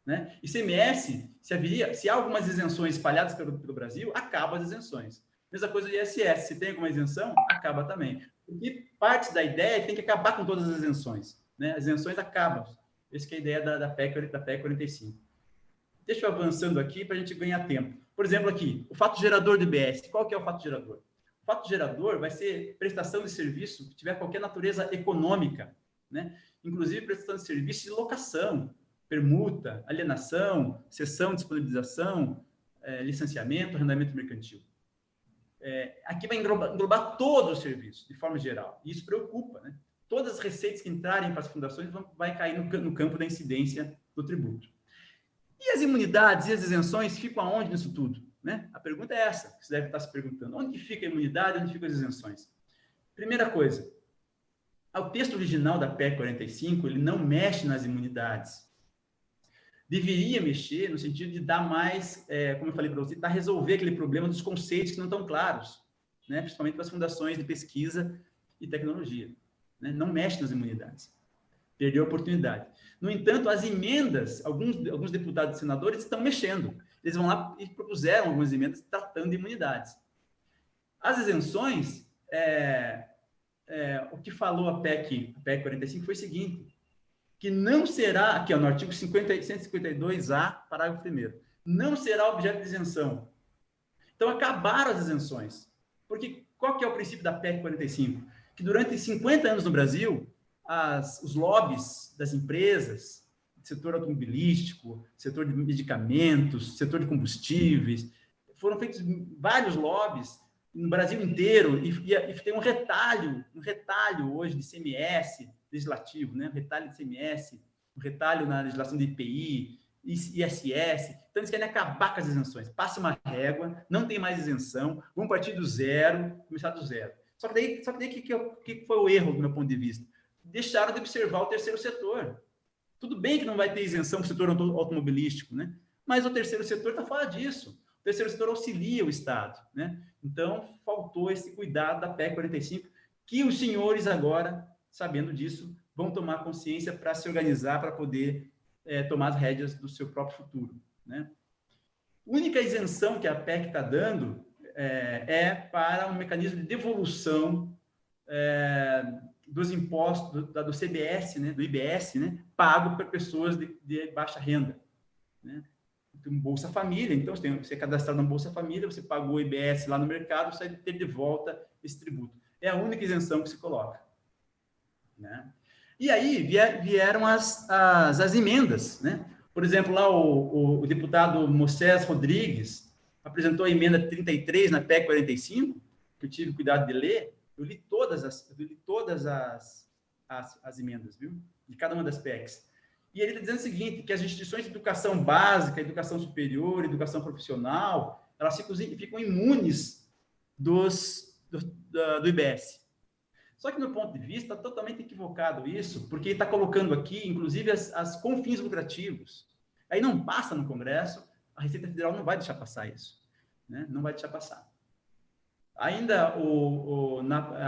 Né? ICMS, se há algumas isenções espalhadas pelo Brasil, acabam as isenções. Mesma coisa do ISS, se tem alguma isenção, acaba também. Porque parte da ideia é que tem que acabar com todas as isenções. Né? As isenções acabam. Essa que é a ideia da PEC 45. Deixa eu avançando aqui para a gente ganhar tempo. Por exemplo, aqui, o fato gerador do IBS. Qual que é o fato gerador? O fato gerador vai ser prestação de serviço que tiver qualquer natureza econômica, né? Inclusive prestação de serviço de locação, permuta, alienação, cessão, disponibilização, licenciamento, arrendamento mercantil. Aqui vai englobar todos os serviços, de forma geral. E isso preocupa, né? Todas as receitas que entrarem para as fundações vai cair no campo da incidência do tributo. E as imunidades e as isenções ficam aonde nisso tudo? Né? A pergunta é essa, que você deve estar se perguntando. Onde fica a imunidade, onde ficam as isenções? Primeira coisa, o texto original da PEC 45, ele não mexe nas imunidades. Deveria mexer no sentido de dar mais, como eu falei para você, tentar resolver aquele problema dos conceitos que não estão claros, né? Principalmente para as fundações de pesquisa e tecnologia. Né? Não mexe nas imunidades. Perdeu a oportunidade. No entanto, as emendas, alguns deputados e senadores estão mexendo. Eles vão lá e propuseram algumas emendas tratando de imunidades. As isenções, o que falou a PEC 45 foi o seguinte, que não será, aqui ó, no artigo 152A, parágrafo 1º, não será objeto de isenção. Então, acabaram as isenções. Porque qual que é o princípio da PEC 45? Que durante 50 anos no Brasil, os lobbies das empresas, setor automobilístico, setor de medicamentos, setor de combustíveis, foram feitos vários lobbies no Brasil inteiro e tem um retalho hoje de ICMS legislativo, né? Um retalho de ICMS, um retalho na legislação de IPI, ISS. Então, eles querem acabar com as isenções. Passa uma régua, não tem mais isenção, vão partir do zero, começar do zero. Só que daí que foi o erro, do meu ponto de vista? Deixaram de observar o terceiro setor. Tudo bem que não vai ter isenção para o setor automobilístico, né? Mas o terceiro setor está fora disso. O terceiro setor auxilia o Estado, né? Então, faltou esse cuidado da PEC 45, que os senhores agora, sabendo disso, vão tomar consciência para se organizar, para poder tomar as rédeas do seu próprio futuro, né? A única isenção que a PEC está dando é para um mecanismo de devolução dos impostos do CBS, né, do IBS, né, pago para pessoas de baixa renda, né? Então, Bolsa Família, então você é cadastrado na Bolsa Família, você pagou o IBS lá no mercado, você vai ter de volta esse tributo. É a única isenção que se coloca, né? E aí vieram as emendas, né? Por exemplo, lá o deputado Moisés Rodrigues apresentou a emenda 33 na PEC 45, que eu tive cuidado de ler. Eu li todas as emendas, viu? De cada uma das PECs. E ele está dizendo o seguinte, que as instituições de educação básica, educação superior, educação profissional, elas ficam imunes do IBS. Só que, no ponto de vista, está totalmente equivocado isso, porque está colocando aqui, inclusive, com fins lucrativos. Aí não passa no Congresso, a Receita Federal não vai deixar passar isso, né? Não vai deixar passar. Ainda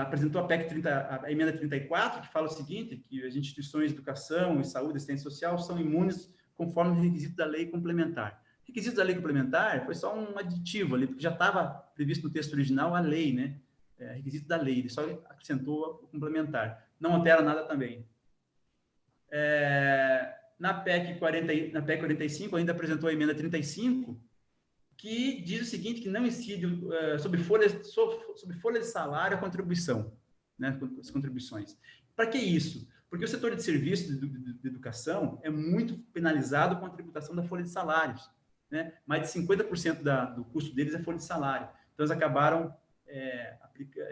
apresentou a emenda 34, que fala o seguinte, que as instituições de educação, saúde e assistência social são imunes conforme o requisito da lei complementar. O requisito da lei complementar foi só um aditivo ali, porque já estava previsto no texto original a lei, né? Requisito da lei, ele só acrescentou o complementar. Não altera nada também. Na PEC 45, ainda apresentou a emenda 35, que diz o seguinte, que não incide sobre folha de salário a contribuição, né, as contribuições. Para que isso? Porque o setor de serviços de educação é muito penalizado com a tributação da folha de salários, né? Mais de 50% do custo deles é folha de salário. Então, eles acabaram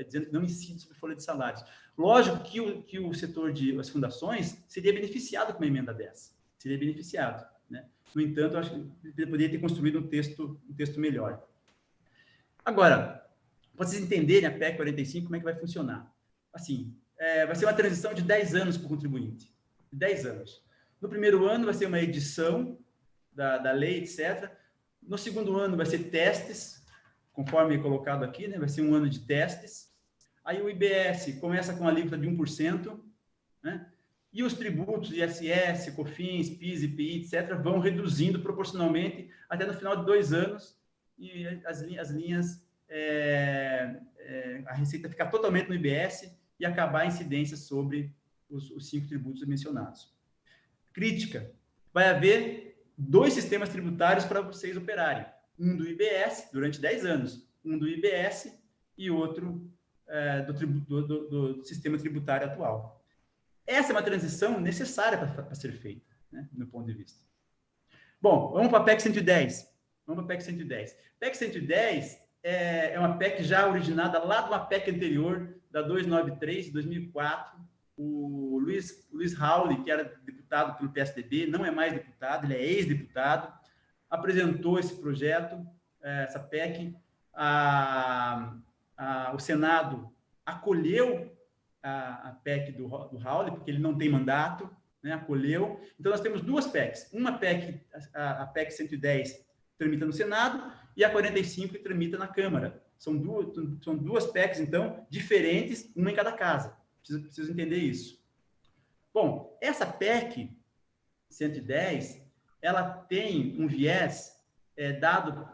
dizendo que não incide sobre folha de salários. Lógico que o setor as fundações seria beneficiado com uma emenda dessa. Seria beneficiado, né? No entanto, eu acho que ele poderia ter construído um texto melhor. Agora, para vocês entenderem a PEC 45, como é que vai funcionar? Assim, vai ser uma transição de 10 anos para o contribuinte. 10 anos. No primeiro ano vai ser uma edição da lei, etc. No segundo ano vai ser testes, conforme colocado aqui, né? Vai ser um ano de testes. Aí o IBS começa com a alíquota de 1%, né? E os tributos, ISS, COFINS, PIS, IPI, etc., vão reduzindo proporcionalmente até no final de 2 anos e as linhas, a receita ficar totalmente no IBS e acabar a incidência sobre os 5 tributos mencionados. Crítica: vai haver 2 sistemas tributários para vocês operarem. Um do IBS, durante 10 anos. Um do IBS e outro do sistema tributário atual. Essa é uma transição necessária para ser feita, né, do meu ponto de vista. Bom, vamos para a PEC 110. PEC 110 é uma PEC já originada lá de uma PEC anterior, da 293, de 2004. O Luiz Rauli, que era deputado pelo PSDB, não é mais deputado, ele é ex-deputado, apresentou esse projeto, essa PEC. O Senado acolheu a PEC do Rauli, porque ele não tem mandato, né, acolheu. Então, nós temos 2 PECs. Uma PEC, a PEC 110, tramita no Senado, e a 45 que tramita na Câmara. São duas PECs, então, diferentes, uma em cada casa. Preciso entender isso. Bom, essa PEC 110, ela tem um viés dado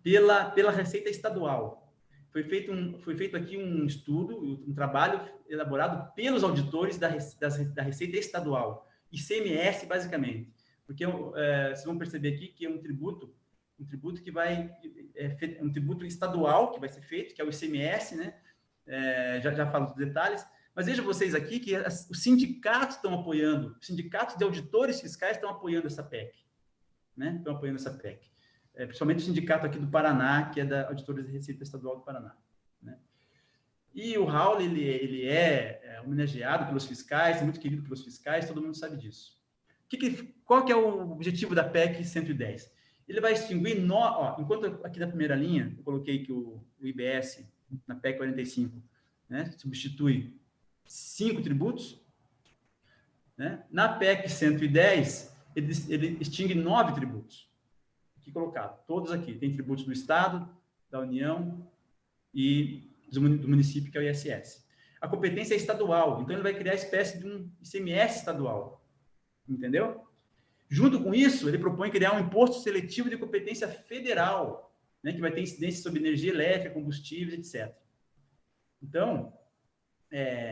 pela Receita Estadual. Foi feito aqui um estudo, um trabalho elaborado pelos auditores da Receita Estadual, ICMS, basicamente. Porque vocês vão perceber aqui que é um tributo que um tributo estadual que vai ser feito, que é o ICMS, né? Já falo dos detalhes. Mas vejam vocês aqui que os sindicatos estão apoiando, os sindicatos de auditores fiscais estão apoiando essa PEC, né? Estão apoiando essa PEC. Principalmente o sindicato aqui do Paraná, que é da Auditores da Receita Estadual do Paraná, né? E o Raul, ele é homenageado pelos fiscais, é muito querido pelos fiscais, todo mundo sabe disso. Qual que é o objetivo da PEC 110? Ele vai extinguir, enquanto aqui na primeira linha, eu coloquei que o IBS, na PEC 45, né, substitui 5 tributos, né? Na PEC 110, ele extingue 9 tributos. Aqui colocado, todos aqui. Tem tributos do Estado, da União e do município, que é o ISS. A competência é estadual, então ele vai criar a espécie de um ICMS estadual. Entendeu? Junto com isso, ele propõe criar um imposto seletivo de competência federal, né, que vai ter incidência sobre energia elétrica, combustíveis, etc. Então,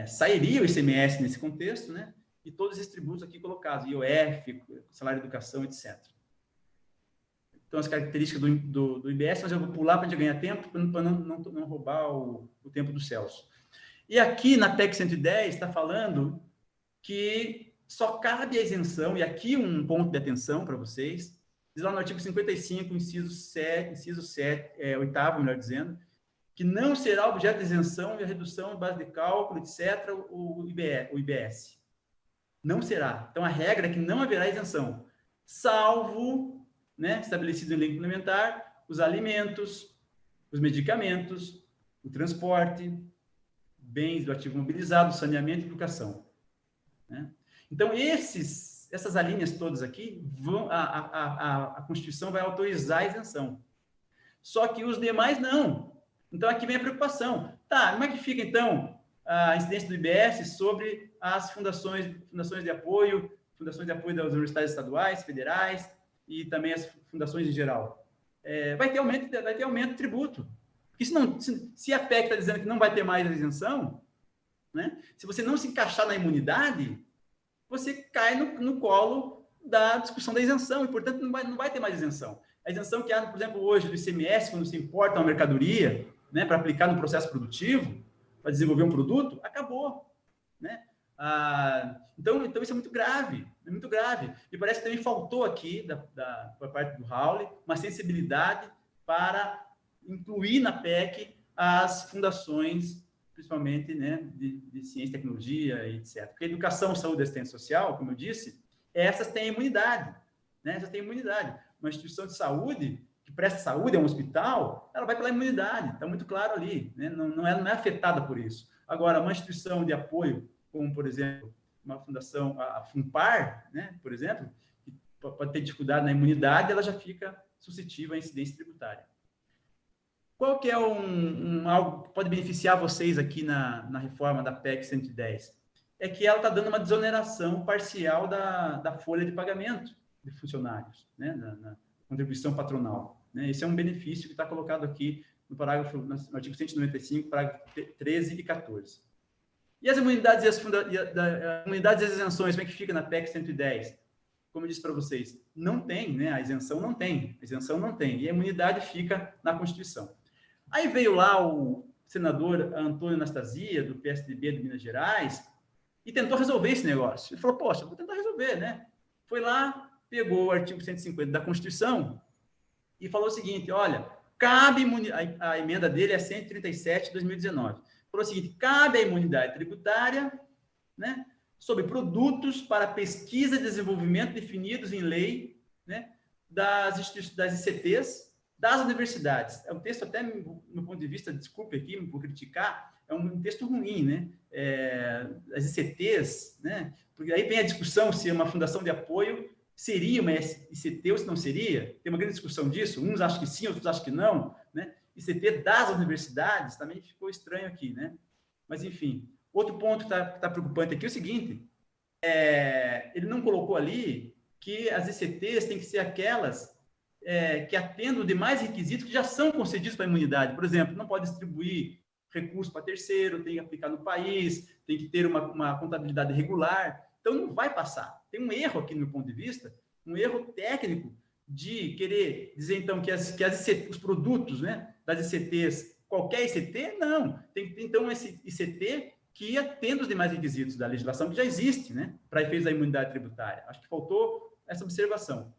sairia o ICMS nesse contexto, né, e todos esses tributos aqui colocados, IOF, salário de educação, etc. Então, as características do IBS, mas eu vou pular para a gente ganhar tempo, para não roubar o tempo do Celso. E aqui, na PEC 110, está falando que só cabe a isenção, e aqui um ponto de atenção para vocês, diz lá no artigo 55, inciso 7, oitavo, melhor dizendo, que não será objeto de isenção e a redução de base de cálculo, etc., o IBS. Não será. Então, a regra é que não haverá isenção, salvo, né, estabelecido em lei complementar, os alimentos, os medicamentos, o transporte, bens do ativo mobilizado, saneamento e educação. Né? Então, essas alíneas todas aqui, a Constituição vai autorizar a isenção. Só que os demais não. Então, aqui vem a preocupação. Tá, como é que fica, então, a incidência do IBS sobre as fundações de apoio das universidades estaduais, federais e também as fundações em geral? Vai ter aumento de tributo. Porque se a PEC está dizendo que não vai ter mais a isenção, né, se você não se encaixar na imunidade, você cai no colo da discussão da isenção, e, portanto, não vai ter mais isenção. A isenção que há, por exemplo, hoje do ICMS, quando se importa uma mercadoria, né, para aplicar no processo produtivo, para desenvolver um produto, acabou. Né? Então, isso é muito grave, E parece que também faltou aqui, por parte do Raul, uma sensibilidade para incluir na PEC as fundações, principalmente, né, de ciência e tecnologia, etc. Porque educação, saúde e assistência social, como eu disse, essas têm imunidade. Né? Essas têm imunidade. Uma instituição de saúde, que presta saúde, é um hospital, ela vai pela imunidade, está muito claro ali. Né? Não é afetada por isso. Agora, uma instituição de apoio, como, por exemplo, uma fundação, a FUNPAR, né, por exemplo, que pode ter dificuldade na imunidade, ela já fica suscetível à incidência tributária. Qual que é algo que pode beneficiar vocês aqui na reforma da PEC 110? É que ela está dando uma desoneração parcial da folha de pagamento de funcionários, né, na contribuição patronal. Né? Esse é um benefício que está colocado aqui no artigo 195, parágrafo 13 e 14. E as imunidades e as isenções, como é que fica na PEC 110? Como eu disse para vocês, não tem, né? A isenção não tem, e a imunidade fica na Constituição. Aí veio lá o senador Antônio Anastasia, do PSDB de Minas Gerais, e tentou resolver esse negócio. Ele falou, poxa, vou tentar resolver, né? Foi lá, pegou o artigo 150 da Constituição e falou o seguinte, olha, a emenda dele é 137 de 2019. Falou o seguinte, cabe a imunidade tributária, né, sobre produtos para pesquisa e desenvolvimento definidos em lei, né, das ICTs, das universidades. É um texto até, no meu ponto de vista, desculpe aqui, por criticar, é um texto ruim, né? As ICTs, né? Porque aí vem a discussão se uma fundação de apoio seria uma ICT ou se não seria. Tem uma grande discussão disso, uns acham que sim, outros acham que não, né? ICT das universidades também ficou estranho aqui, né? Mas, enfim, outro ponto que está preocupante aqui é o seguinte, ele não colocou ali que as ICTs têm que ser aquelas que atendam demais requisitos que já são concedidos para a imunidade. Por exemplo, não pode distribuir recursos para terceiro, tem que aplicar no país, tem que ter uma contabilidade regular. Então, não vai passar. Tem um erro aqui, no meu ponto de vista, um erro técnico de querer dizer, então, que os produtos, né, das ICTs, qualquer ICT, não. Tem que ter, então, esse ICT que atenda os demais requisitos da legislação que já existe, né, para efeitos da imunidade tributária. Acho que faltou essa observação.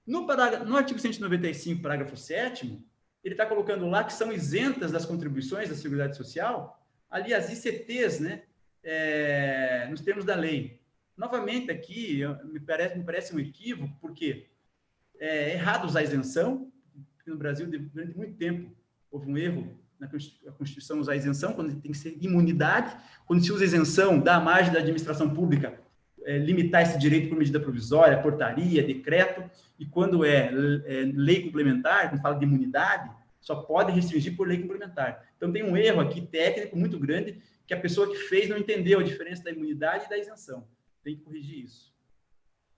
No artigo 195, parágrafo 7º, ele está colocando lá que são isentas das contribuições da Seguridade Social, ali as ICTs, né, nos termos da lei. Novamente, aqui, me parece um equívoco, porque é errado usar isenção, porque no Brasil, durante muito tempo, houve um erro na Constituição usar isenção, quando tem que ser imunidade. Quando se usa isenção, dá margem da administração pública limitar esse direito por medida provisória, portaria, decreto, e quando é lei complementar, quando fala de imunidade, só pode restringir por lei complementar. Então, tem um erro aqui técnico muito grande, que a pessoa que fez não entendeu a diferença da imunidade e da isenção. Tem que corrigir isso.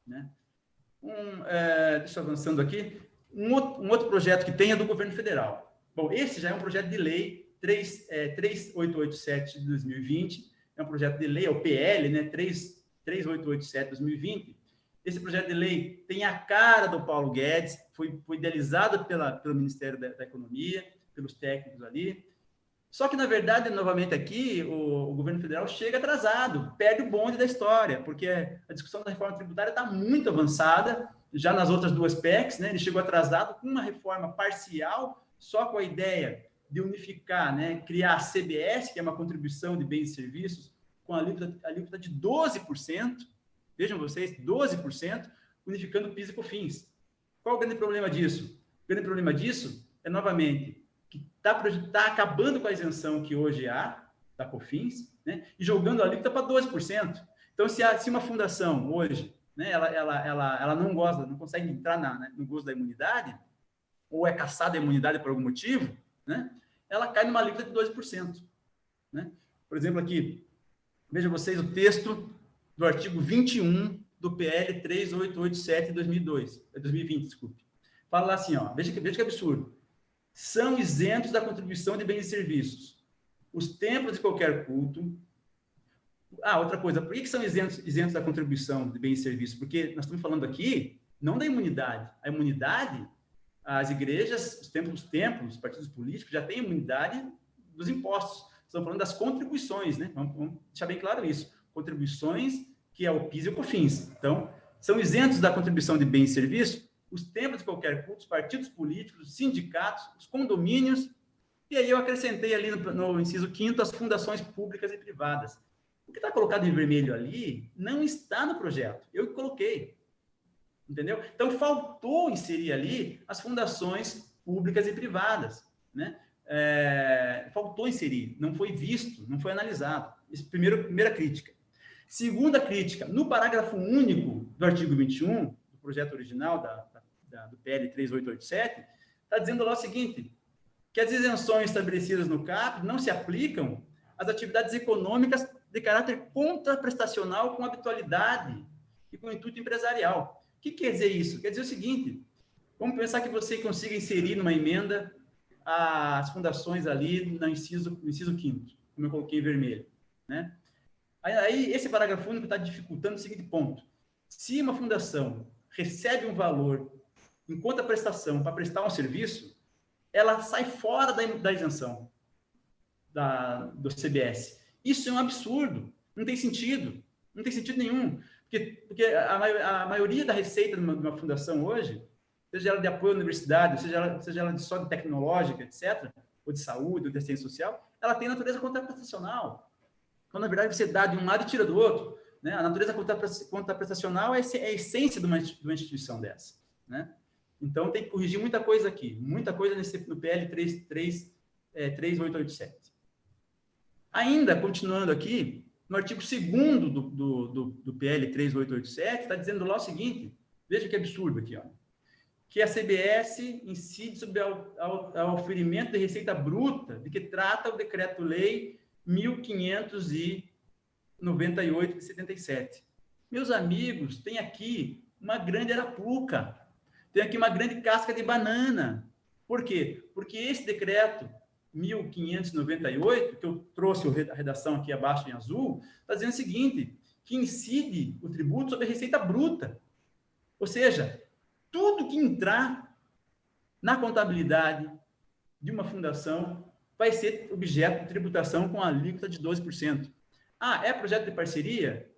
Né? Deixa eu avançando aqui. Um outro projeto que tem é do governo federal. Bom, esse já é um projeto de lei 3887 de 2020, é um projeto de lei, é o PL, né, 3887 de 2020. Esse projeto de lei tem a cara do Paulo Guedes, foi idealizado pelo Ministério da Economia, pelos técnicos ali. Só que, na verdade, novamente aqui, o governo federal chega atrasado, perde o bonde da história, porque a discussão da reforma tributária está muito avançada, já nas outras duas PECs, né? Ele chegou atrasado com uma reforma parcial, só com a ideia de unificar, né? Criar a CBS, que é uma contribuição de bens e serviços, com a alíquota de 12%, vejam vocês, 12%, unificando PIS e COFINS. Qual o grande problema disso? O grande problema disso é, novamente, que está acabando com a isenção que hoje há, da COFINS, né, e jogando a alíquota para 12%. Então, se uma fundação hoje, né, ela não gosta, não consegue entrar no gozo da imunidade, ou é caçada a imunidade por algum motivo, né, ela cai numa alíquota de 12%. Né? Por exemplo, aqui, vejam vocês o texto do artigo 21 do PL 3887 de 2020, desculpe. Fala lá assim, ó, veja que absurdo. São isentos da contribuição de bens e serviços os templos de qualquer culto. Outra coisa, por que são isentos da contribuição de bens e serviços? Porque nós estamos falando aqui não da imunidade. A imunidade, as igrejas, os templos, os partidos políticos já têm imunidade dos impostos. Estamos falando das contribuições, né? Vamos deixar bem claro isso. Contribuições, que é o PIS e o COFINS. Então, são isentos da contribuição de bens e serviços os templos de qualquer culto, os partidos políticos, os sindicatos, os condomínios, e aí eu acrescentei ali no inciso 5º as fundações públicas e privadas. O que está colocado em vermelho ali não está no projeto, eu que coloquei, entendeu? Então, faltou inserir ali as fundações públicas e privadas, né? Faltou inserir, não foi visto, não foi analisado. Essa primeira crítica. Segunda crítica, no parágrafo único do artigo 21, do projeto original do PL 3887, está dizendo lá o seguinte, que as isenções estabelecidas no CAP não se aplicam às atividades econômicas de caráter contraprestacional com habitualidade e com intuito empresarial. O que quer dizer isso? Quer dizer o seguinte, vamos pensar que você consiga inserir numa emenda as fundações ali no inciso 5º, como eu coloquei em vermelho, né? Aí esse parágrafo único está dificultando o seguinte ponto. Se uma fundação recebe um valor em conta prestação para prestar um serviço, ela sai fora da isenção do CBS. Isso é um absurdo, não tem sentido nenhum, porque a maioria da receita de uma fundação hoje, seja ela de apoio à universidade, seja ela só de tecnológica, etc., ou de saúde, ou de assistência social, ela tem natureza contraprestacional. Então, na verdade, você dá de um lado e tira do outro. Né? A natureza contraprestacional é a essência de uma instituição dessa. Né? Então, tem que corrigir muita coisa aqui, muita coisa no PL 3887. Ainda, continuando aqui, no artigo 2º do PL 3887, está dizendo lá o seguinte, veja que absurdo aqui, ó, que a CBS incide sobre o oferimento de receita bruta, de que trata o Decreto-Lei 1598 de 77. Meus amigos, tem aqui uma grande arapuca, tem aqui uma grande casca de banana. Por quê? Porque esse decreto 1598, que eu trouxe a redação aqui abaixo em azul, está dizendo o seguinte, que incide o tributo sobre a receita bruta. Ou seja, tudo que entrar na contabilidade de uma fundação vai ser objeto de tributação com a alíquota de 12%. É projeto de parceria?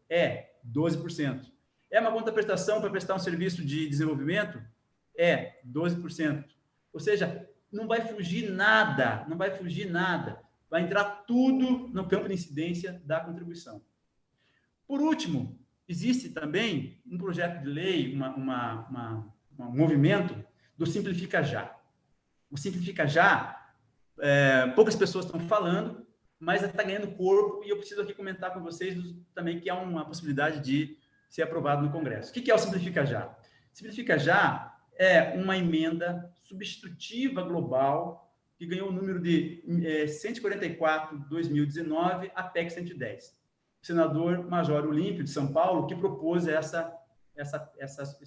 12%. É uma contraprestação para prestar um serviço de desenvolvimento? 12%. Ou seja, não vai fugir nada. Vai entrar tudo no campo de incidência da contribuição. Por último, existe também um projeto de lei, um movimento do Simplifica Já. O Simplifica Já, poucas pessoas estão falando, mas está ganhando corpo, e eu preciso aqui comentar com vocês também que há uma possibilidade de ser aprovado no Congresso. O que é o Simplifica Já? Simplifica Já é uma emenda substitutiva global que ganhou o número de 144/2019, a PEC 110. O senador Major Olímpio, de São Paulo, que propôs essa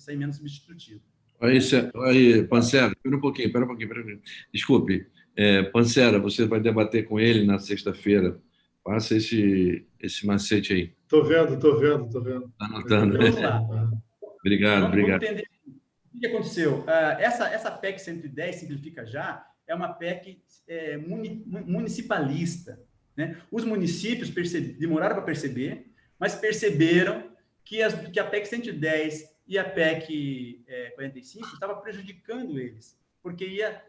emenda substitutiva. Aí, Pancera, espera um pouquinho. Desculpe. Pancera, você vai debater com ele na sexta-feira. Passa esse macete aí. Estou vendo. Está anotando. Vamos lá. Obrigado. Vamos entender o que aconteceu. Essa PEC 110, Simplifica Já, é uma PEC municipalista, né? Os municípios demoraram para perceber, mas perceberam que a PEC 110 e a PEC 45 estavam prejudicando eles, porque ia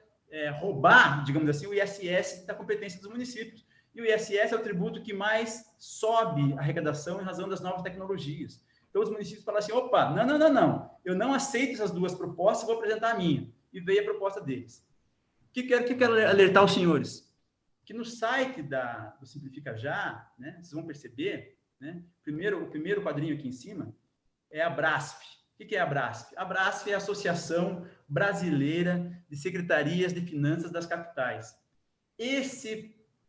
roubar, digamos assim, o ISS da competência dos municípios. E o ISS é o tributo que mais sobe a arrecadação em razão das novas tecnologias. Então, os municípios falaram assim, opa, não, eu não aceito essas duas propostas, vou apresentar a minha. E veio a proposta deles. O que quero alertar os senhores? Que no site do Simplifica Já, né, vocês vão perceber, né, o primeiro quadrinho aqui em cima é a Brasf. O que é a Brasf? A Brasf é a Associação Brasileira de Secretarias de Finanças das Capitais.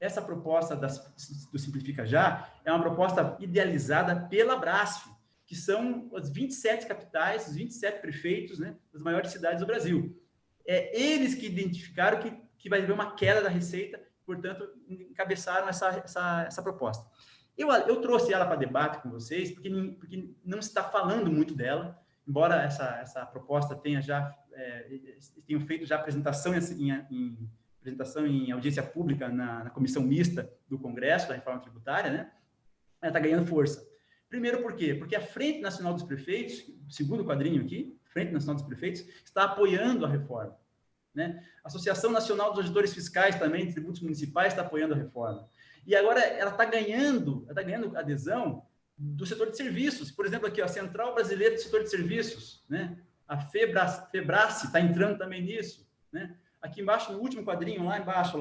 Essa proposta do Simplifica Já é uma proposta idealizada pela Brasf, que são as 27 capitais, os 27 prefeitos, né, das maiores cidades do Brasil. Eles que identificaram que vai haver uma queda da receita, portanto, encabeçaram essa proposta. Eu trouxe ela para debate com vocês, porque não se está falando muito dela, embora essa proposta tenham feito já apresentação em audiência pública na comissão mista do Congresso, da reforma tributária, né? Ela está ganhando força. Primeiro, por quê? Porque a Frente Nacional dos Prefeitos, segundo quadrinho aqui, Frente Nacional dos Prefeitos, está apoiando a reforma, né? A Associação Nacional dos Auditores Fiscais também, de tributos municipais, está apoiando a reforma. E agora ela está ganhando adesão do setor de serviços. Por exemplo, aqui, a Central Brasileira do Setor de Serviços, né? A Febrace está entrando também nisso, né? Aqui embaixo, no último quadrinho, lá embaixo,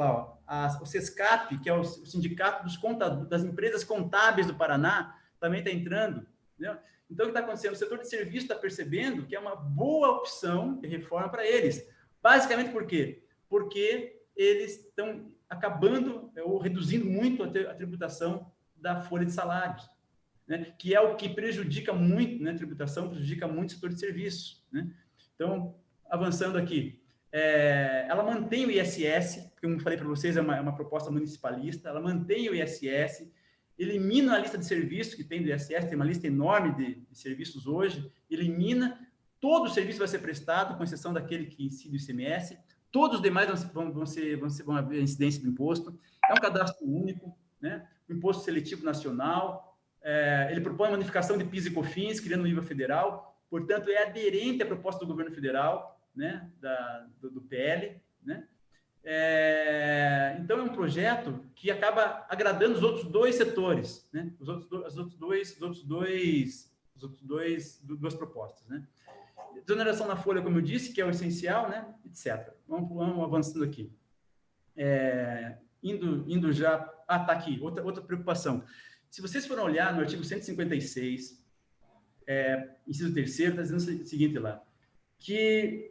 o SESCAP, que é o Sindicato das Empresas Contábeis do Paraná, também está entrando. Entendeu? Então, o que está acontecendo? O setor de serviço está percebendo que é uma boa opção de reforma para eles. Basicamente, por quê? Porque eles estão acabando ou reduzindo muito a tributação da folha de salários, né? Que é o que prejudica muito, né? A tributação prejudica muito o setor de serviços, né? Então, avançando aqui. Ela mantém o ISS, como eu falei para vocês, é uma proposta municipalista, ela mantém o ISS, elimina a lista de serviços que tem do ISS, tem uma lista enorme de serviços hoje, elimina, todo o serviço vai ser prestado, com exceção daquele que incide o ICMS, todos os demais vão haver incidência do imposto, é um cadastro único, né? Imposto seletivo nacional, ele propõe uma unificação de PIS e COFINS, criando um nível federal, portanto, é aderente à proposta do governo federal, né, do PL, né? Então é um projeto que acaba agradando os outros dois setores, né? Duas propostas, né? Desoneração na folha, como eu disse, que é o essencial, né? Etc. Vamos avançando aqui. Indo já... tá aqui, outra preocupação. Se vocês forem olhar no artigo 156, inciso 3º, está dizendo o seguinte lá, que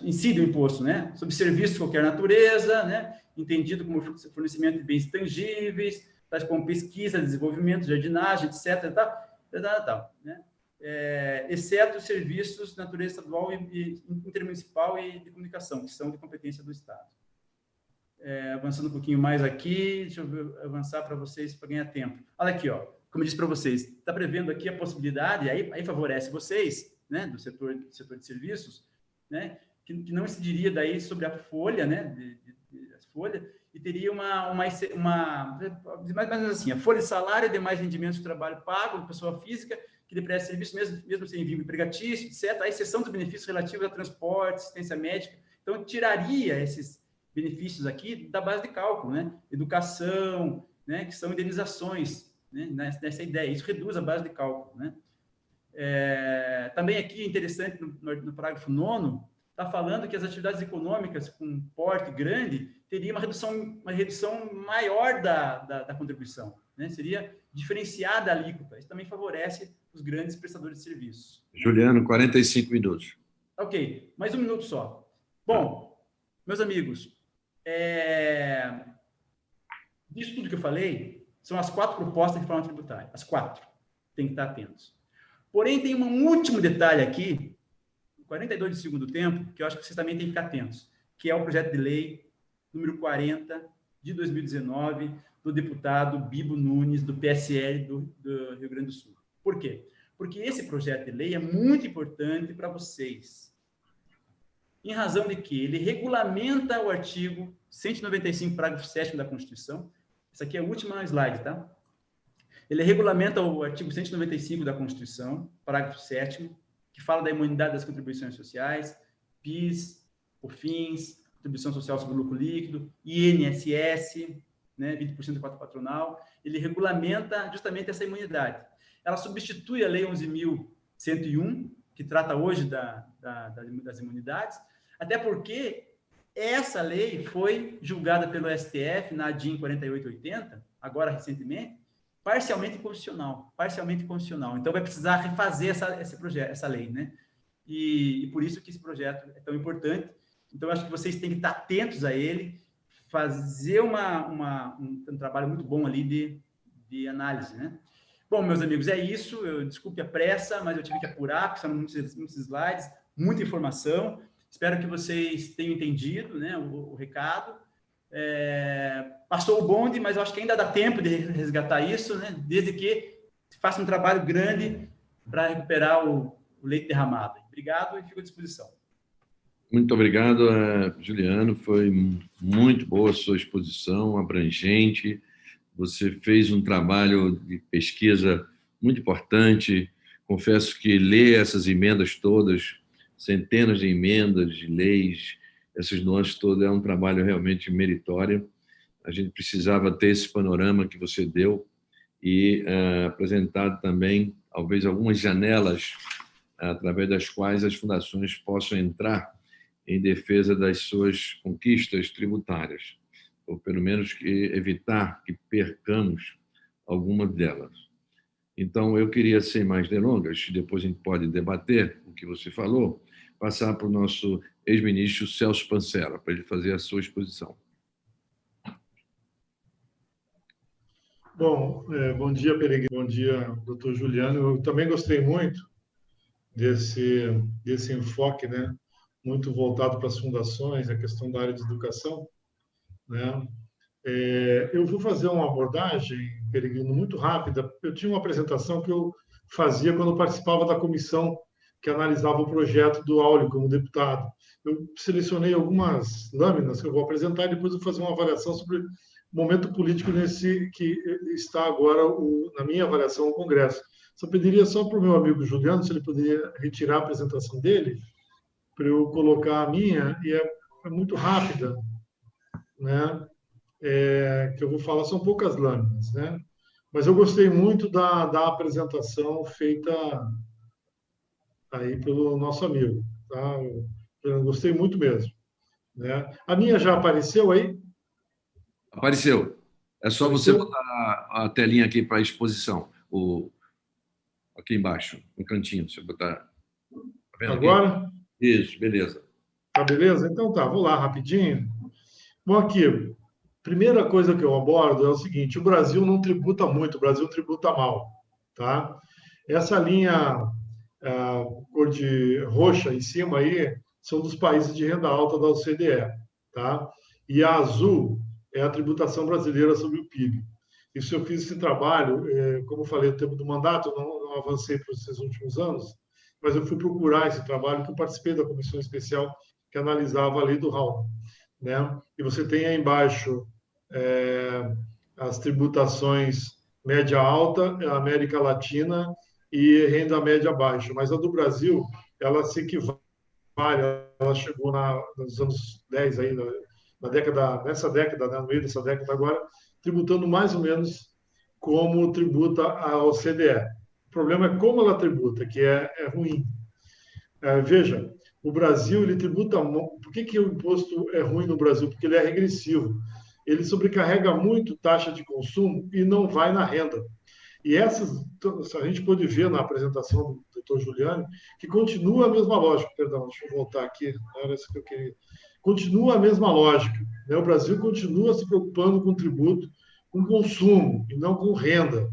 incide o imposto, né, sobre serviços de qualquer natureza, né, entendido como fornecimento de bens tangíveis, tais como pesquisa, desenvolvimento, jardinagem, etc. Tal, né, exceto os serviços de natureza estadual e intermunicipal e de comunicação, que são de competência do Estado. Avançando um pouquinho mais aqui, deixa eu avançar para vocês, para ganhar tempo. Olha aqui, ó, como eu disse para vocês, está prevendo aqui a possibilidade, aí favorece vocês, né, do setor de serviços, né, que não incidiria daí sobre a folha, né, a folha, e teria mais ou menos assim, a folha de salário e demais rendimentos de trabalho pago de pessoa física que lhe presta serviço mesmo sem vínculo empregatício, etc., a exceção dos benefícios relativos a transporte, assistência médica. Então, tiraria esses benefícios aqui da base de cálculo, né, educação, né, que são indenizações, né, nessa ideia. Isso reduz a base de cálculo, né. Também aqui, interessante, no parágrafo 9º, está falando que as atividades econômicas com porte grande teriam uma redução maior da contribuição, né? Seria diferenciada a alíquota. Isso também favorece os grandes prestadores de serviços. Juliano, 45 minutos. Ok, mais um minuto só. Bom, meus amigos, disso tudo que eu falei, são as 4 propostas de reforma tributária. As 4. Tem que estar atentos. Porém, tem um último detalhe aqui, 42 de segundo tempo, que eu acho que vocês também têm que ficar atentos, que é o projeto de lei número 40 de 2019, do deputado Bibo Nunes, do PSL do Rio Grande do Sul. Por quê? Porque esse projeto de lei é muito importante para vocês, em razão de que ele regulamenta o artigo 195, parágrafo 7º da Constituição. Essa aqui é a última slide, tá? Ele regulamenta o artigo 195 da Constituição, parágrafo 7º, que fala da imunidade das contribuições sociais, PIS, COFINS, contribuição social sobre o lucro líquido, INSS, né, 20% da cota patronal. Ele regulamenta justamente essa imunidade. Ela substitui a Lei 11.101, que trata hoje das imunidades, até porque essa lei foi julgada pelo STF na DIN 4880, agora recentemente, parcialmente constitucional. Então, vai precisar refazer essa lei, né? E por isso que esse projeto é tão importante. Então, eu acho que vocês têm que estar atentos a ele, fazer um trabalho muito bom ali de análise, né? Bom, meus amigos, é isso. Desculpe a pressa, mas eu tive que apurar, porque são muitos slides, muita informação. Espero que vocês tenham entendido, né, o recado. Passou o bonde, mas eu acho que ainda dá tempo de resgatar isso, né, desde que se faça um trabalho grande para recuperar o leite derramado. Obrigado e fico à disposição. Muito obrigado, Juliano. Foi muito boa a sua exposição, abrangente. Você fez um trabalho de pesquisa muito importante. Confesso que ler essas emendas todas, centenas de emendas, de leis, essas nuances todas, é um trabalho realmente meritório. A gente precisava ter esse panorama que você deu e apresentar também, talvez, algumas janelas através das quais as fundações possam entrar em defesa das suas conquistas tributárias, ou pelo menos evitar que percamos alguma delas. Então, eu queria, sem mais delongas, depois a gente pode debater o que você falou, passar para o nosso ex-ministro Celso Pancella, para ele fazer a sua exposição. Bom, bom dia, Peregrino. Bom dia, doutor Juliano. Eu também gostei muito desse enfoque, né, muito voltado para as fundações, a questão da área de educação, né? Eu vou fazer uma abordagem, Peregrino, muito rápida. Eu tinha uma apresentação que eu fazia quando eu participava da comissão que analisava o projeto do Áureo como deputado. Eu selecionei algumas lâminas que eu vou apresentar e depois eu vou fazer uma avaliação sobre o momento político que está agora, na minha avaliação, o Congresso. Só pediria só para o meu amigo Juliano, se ele poderia retirar a apresentação dele, para eu colocar a minha, e é muito rápida, né? Que eu vou falar, são poucas lâminas, né? Mas eu gostei muito da apresentação feita aí pelo nosso amigo, tá? Eu gostei muito mesmo, né? A minha já apareceu aí? Apareceu. É só você botar a telinha aqui para a exposição, aqui embaixo, no cantinho, você botar. Tá vendo agora? Aqui? Isso, beleza. Tá beleza? Então tá, vou lá rapidinho. Bom, aqui, primeira coisa que eu abordo é o seguinte: o Brasil não tributa muito, o Brasil tributa mal, tá? Essa linha cor de roxa em cima aí são dos países de renda alta da OCDE, tá? E a azul é a tributação brasileira sobre o PIB. Isso eu fiz esse trabalho, como eu falei, no tempo do mandato, eu não avancei para esses últimos anos, mas eu fui procurar esse trabalho, que eu participei da comissão especial que analisava a lei do Raul, né? E você tem aí embaixo as tributações média-alta, América Latina e renda média-baixa. Mas a do Brasil, ela se equivale, ela chegou nos anos 10, aí, nessa década, né, no meio dessa década agora, tributando mais ou menos como tributa a OCDE. O problema é como ela tributa, que é ruim. Veja, o Brasil, ele tributa... Por que o imposto é ruim no Brasil? Porque ele é regressivo. Ele sobrecarrega muito taxa de consumo e não vai na renda. E essas, a gente pôde ver na apresentação do doutor Juliano, que continua a mesma lógica. Perdão, deixa eu voltar aqui, não era isso que eu queria. Continua a mesma lógica, né? O Brasil continua se preocupando com tributo, com consumo, e não com renda,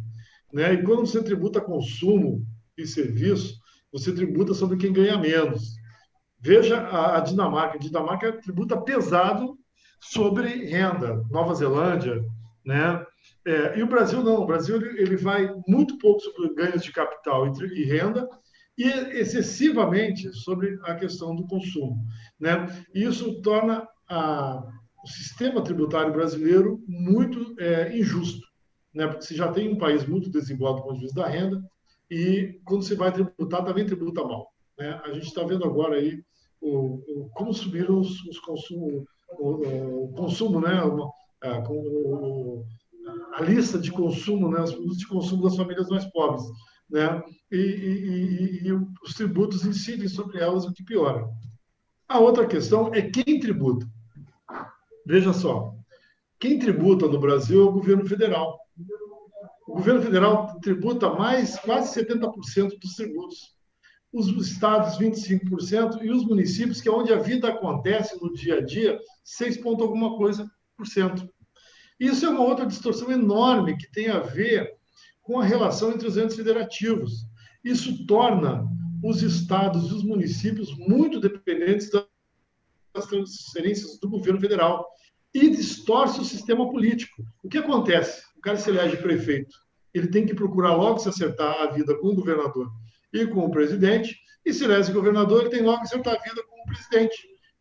né? E quando você tributa consumo e serviço, você tributa sobre quem ganha menos. Veja a Dinamarca. A Dinamarca tributa pesado sobre renda. Nova Zelândia, né? E o Brasil não. O Brasil ele vai muito pouco sobre ganhos de capital e renda e excessivamente sobre a questão do consumo, né? E isso torna o sistema tributário brasileiro muito injusto, né? Porque você já tem um país muito desigual do ponto de vista da renda e quando você vai tributar também tributa mal, né? A gente está vendo agora aí como subiram os consumos, o consumo, né? A lista de consumo, né? Os produtos de consumo das famílias mais pobres, né? E os tributos incidem sobre elas, o que piora. A outra questão é quem tributa. Veja só, quem tributa no Brasil é o governo federal. O governo federal tributa mais quase 70% dos tributos. Os estados 25% e os municípios, que é onde a vida acontece no dia a dia, 6 ponto alguma coisa por cento. Isso é uma outra distorção enorme que tem a ver com a relação entre os entes federativos. Isso torna os estados e os municípios muito dependentes das transferências do governo federal e distorce o sistema político. O que acontece? O cara se elege prefeito, ele tem que procurar logo se acertar a vida com o governador e com o presidente, e se elege governador, ele tem logo que acertar a vida com o presidente,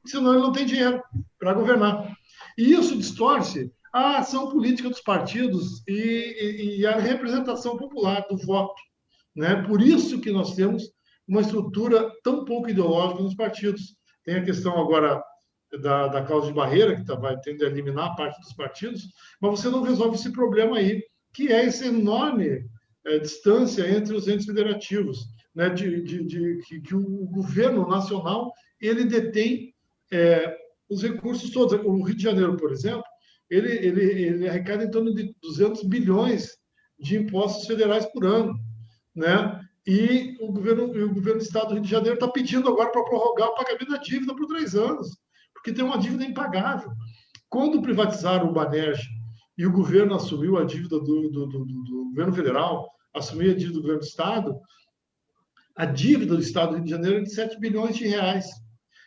senão ele não tem dinheiro para governar. E isso distorce a ação política dos partidos e a representação popular do voto, né? Por isso que nós temos uma estrutura tão pouco ideológica nos partidos. Tem a questão agora da cláusula de barreira, que vai tendo a eliminar parte dos partidos, mas você não resolve esse problema aí, que é essa enorme distância entre os entes federativos, né? Que o governo nacional ele detém os recursos todos. O Rio de Janeiro, por exemplo, ele arrecada em torno de 200 bilhões de impostos federais por ano, né? E o governo do Estado do Rio de Janeiro está pedindo agora para prorrogar o pagamento da dívida por 3 anos, porque tem uma dívida impagável. Quando privatizaram o Banerj e o governo assumiu a dívida do governo federal, assumiu a dívida do governo do Estado, a dívida do Estado do Rio de Janeiro é de 7 bilhões de reais.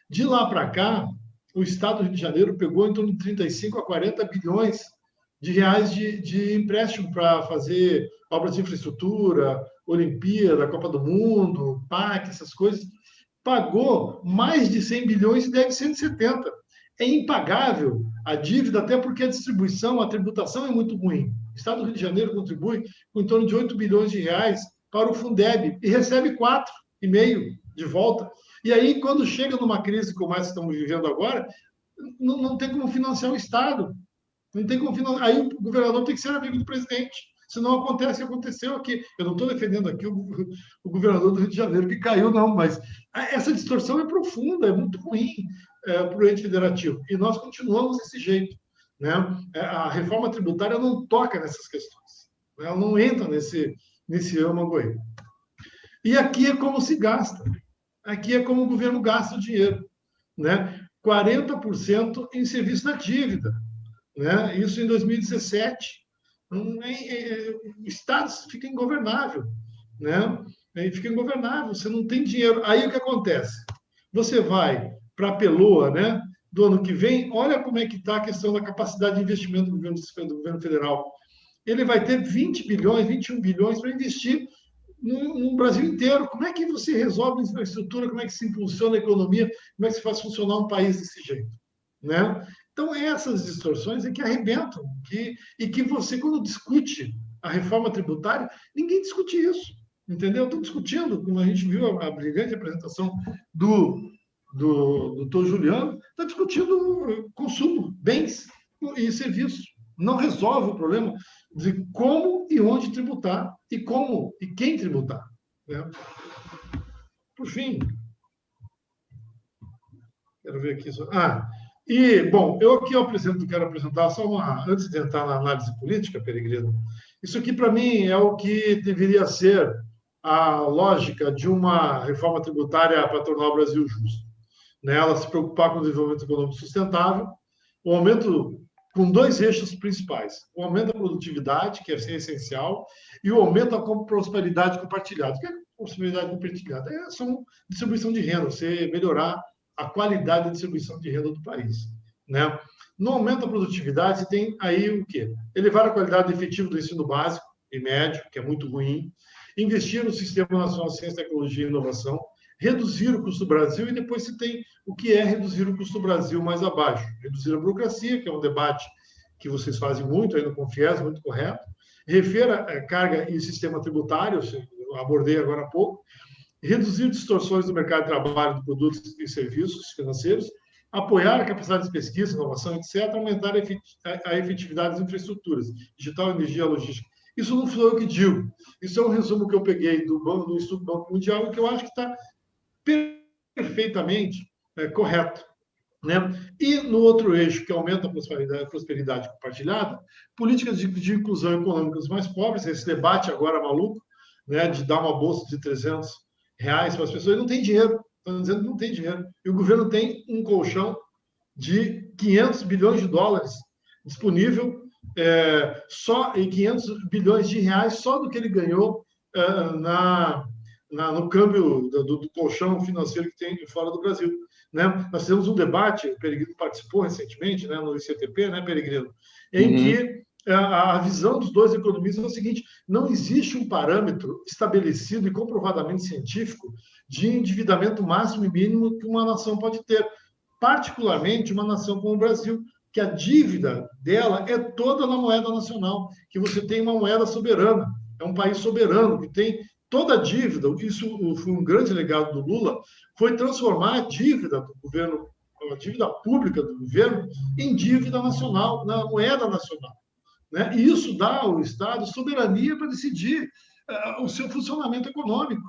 De lá para cá, o Estado do Rio de Janeiro pegou em torno de 35 a 40 bilhões de reais de empréstimo para fazer obras de infraestrutura, Olimpíada, Copa do Mundo, PAC, essas coisas. Pagou mais de 100 bilhões e deve 170. É impagável a dívida, até porque a distribuição, a tributação é muito ruim. O Estado do Rio de Janeiro contribui com em torno de 8 bilhões de reais para o Fundeb e recebe 4,5 de volta. E aí, quando chega numa crise como essa que estamos vivendo agora, não tem como financiar o Estado. Não tem como financiar. Aí o governador tem que ser amigo do presidente. Senão acontece o que aconteceu aqui. Eu não estou defendendo aqui o governador do Rio de Janeiro que caiu, não, mas essa distorção é profunda, é muito ruim para o ente federativo. E nós continuamos desse jeito, né? A reforma tributária não toca nessas questões, né? Ela não entra nesse âmago aí. E aqui é como se gasta. Aqui é como o governo gasta o dinheiro, né? 40% em serviço da dívida, né? Isso em 2017. O Estado fica ingovernável, né? Fica ingovernável, você não tem dinheiro. Aí o que acontece? Você vai para a Peloa, né? Do ano que vem, olha como é que está a questão da capacidade de investimento do governo federal. Ele vai ter 20 bilhões, 21 bilhões para investir no Brasil inteiro. Como é que você resolve a infraestrutura? Como é que se impulsiona a economia? Como é que se faz funcionar um país desse jeito, né? Então, essas distorções é que arrebentam, e que você, quando discute a reforma tributária, ninguém discute isso, entendeu? Estão discutindo, como a gente viu a brilhante apresentação do doutor Juliano, está discutindo consumo, bens e serviços. Não resolve o problema de como e onde tributar, e como e quem tributar, né? Por fim, quero ver aqui. E, bom, eu quero apresentar só antes de entrar na análise política, Peregrino, isso aqui, para mim, é o que deveria ser a lógica de uma reforma tributária para tornar o Brasil justo. Né? Ela se preocupar com o desenvolvimento econômico sustentável, o aumento com dois eixos principais: o aumento da produtividade, que é essencial, e o aumento da prosperidade compartilhada. O que é prosperidade compartilhada? É só distribuição de renda, você melhorar a qualidade da distribuição de renda do país. Né? No aumento da produtividade, você tem aí o quê? Elevar a qualidade efetiva do ensino básico e médio, que é muito ruim, investir no Sistema Nacional de Ciência, Tecnologia e Inovação, reduzir o custo do Brasil, e depois se tem o que é reduzir o custo do Brasil mais abaixo. Reduzir a burocracia, que é um debate que vocês fazem muito aí no Confies, muito correto. Refer a carga e sistema tributário, eu abordei agora há pouco. Reduzir distorções do mercado de trabalho de produtos e serviços financeiros. Apoiar a capacidade de pesquisa, inovação, etc. Aumentar a efetividade das infraestruturas, digital, energia, logística. Isso não sou eu que digo. Isso é um resumo que eu peguei do Estudo do Banco Mundial e que eu acho que está perfeitamente correto. Né? E no outro eixo, que aumenta a prosperidade compartilhada, políticas de inclusão econômica dos mais pobres, esse debate agora maluco, né, de dar uma bolsa de R$300 para as pessoas, não tem dinheiro, estão dizendo que não tem dinheiro. E o governo tem um colchão de 500 bilhões de dólares disponível, só em 500 bilhões de reais, só do que ele ganhou no câmbio do colchão financeiro que tem fora do Brasil. Né? Nós temos um debate, o Peregrino participou recentemente, né, no ICTP, né, Peregrino, em que a visão dos dois economistas é o seguinte: não existe um parâmetro estabelecido e comprovadamente científico de endividamento máximo e mínimo que uma nação pode ter, particularmente uma nação como o Brasil, que a dívida dela é toda na moeda nacional, que você tem uma moeda soberana, é um país soberano, que tem toda a dívida. Isso foi um grande legado do Lula, foi transformar a dívida do governo, a dívida pública do governo, em dívida nacional, na moeda nacional. Né? E isso dá ao Estado soberania para decidir o seu funcionamento econômico.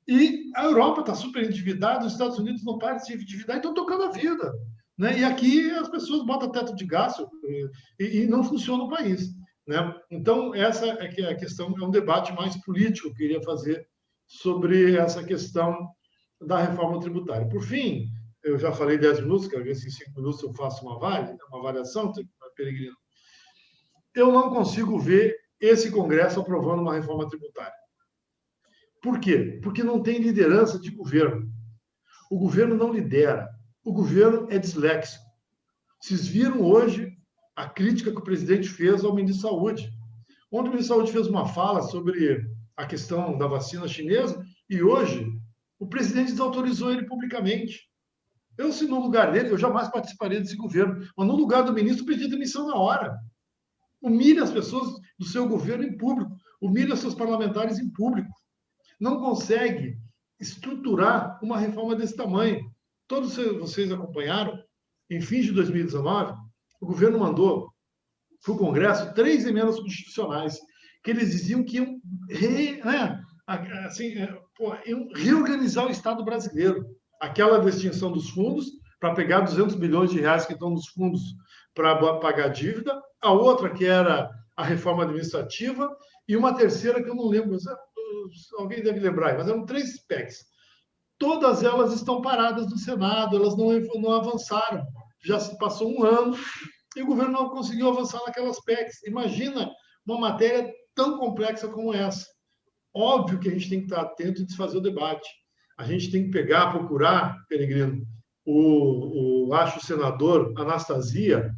E a Europa está super endividada, os Estados Unidos não param de se endividar e estão tocando a vida. Né? E aqui as pessoas botam teto de gasto e não funciona o país. Né? Então, essa é que a questão, é um debate mais político que eu queria fazer sobre essa questão da reforma tributária. Por fim, eu já falei 10 minutos, quero ver se em 5 minutos eu faço uma variação, Peregrino. Eu não consigo ver esse Congresso aprovando uma reforma tributária. Por quê? Porque não tem liderança de governo. O governo não lidera. O governo é disléxico. Vocês viram hoje a crítica que o presidente fez ao ministro da Saúde. Ontem o ministro da Saúde fez uma fala sobre a questão da vacina chinesa e hoje o presidente desautorizou ele publicamente. Eu, se no lugar dele, eu jamais participaria desse governo, mas no lugar do ministro, pedi demissão na hora. Humilhe as pessoas do seu governo em público, humilhe os seus parlamentares em público. Não consegue estruturar uma reforma desse tamanho. Todos vocês acompanharam, em fins de 2019, o governo mandou para o Congresso 3 emendas constitucionais, que eles diziam que iam reorganizar o Estado brasileiro. Aquela distinção dos fundos, para pegar 200 bilhões de reais que estão nos fundos para pagar a dívida, a outra que era a reforma administrativa, e uma terceira que eu não lembro, alguém deve lembrar, mas eram 3 PECs. Todas elas estão paradas no Senado, elas não avançaram. Já se passou um ano e o governo não conseguiu avançar naquelas PECs. Imagina uma matéria tão complexa como essa. Óbvio que a gente tem que estar atento e desfazer o debate. A gente tem que procurar, Peregrino, acho o senador Anastasia,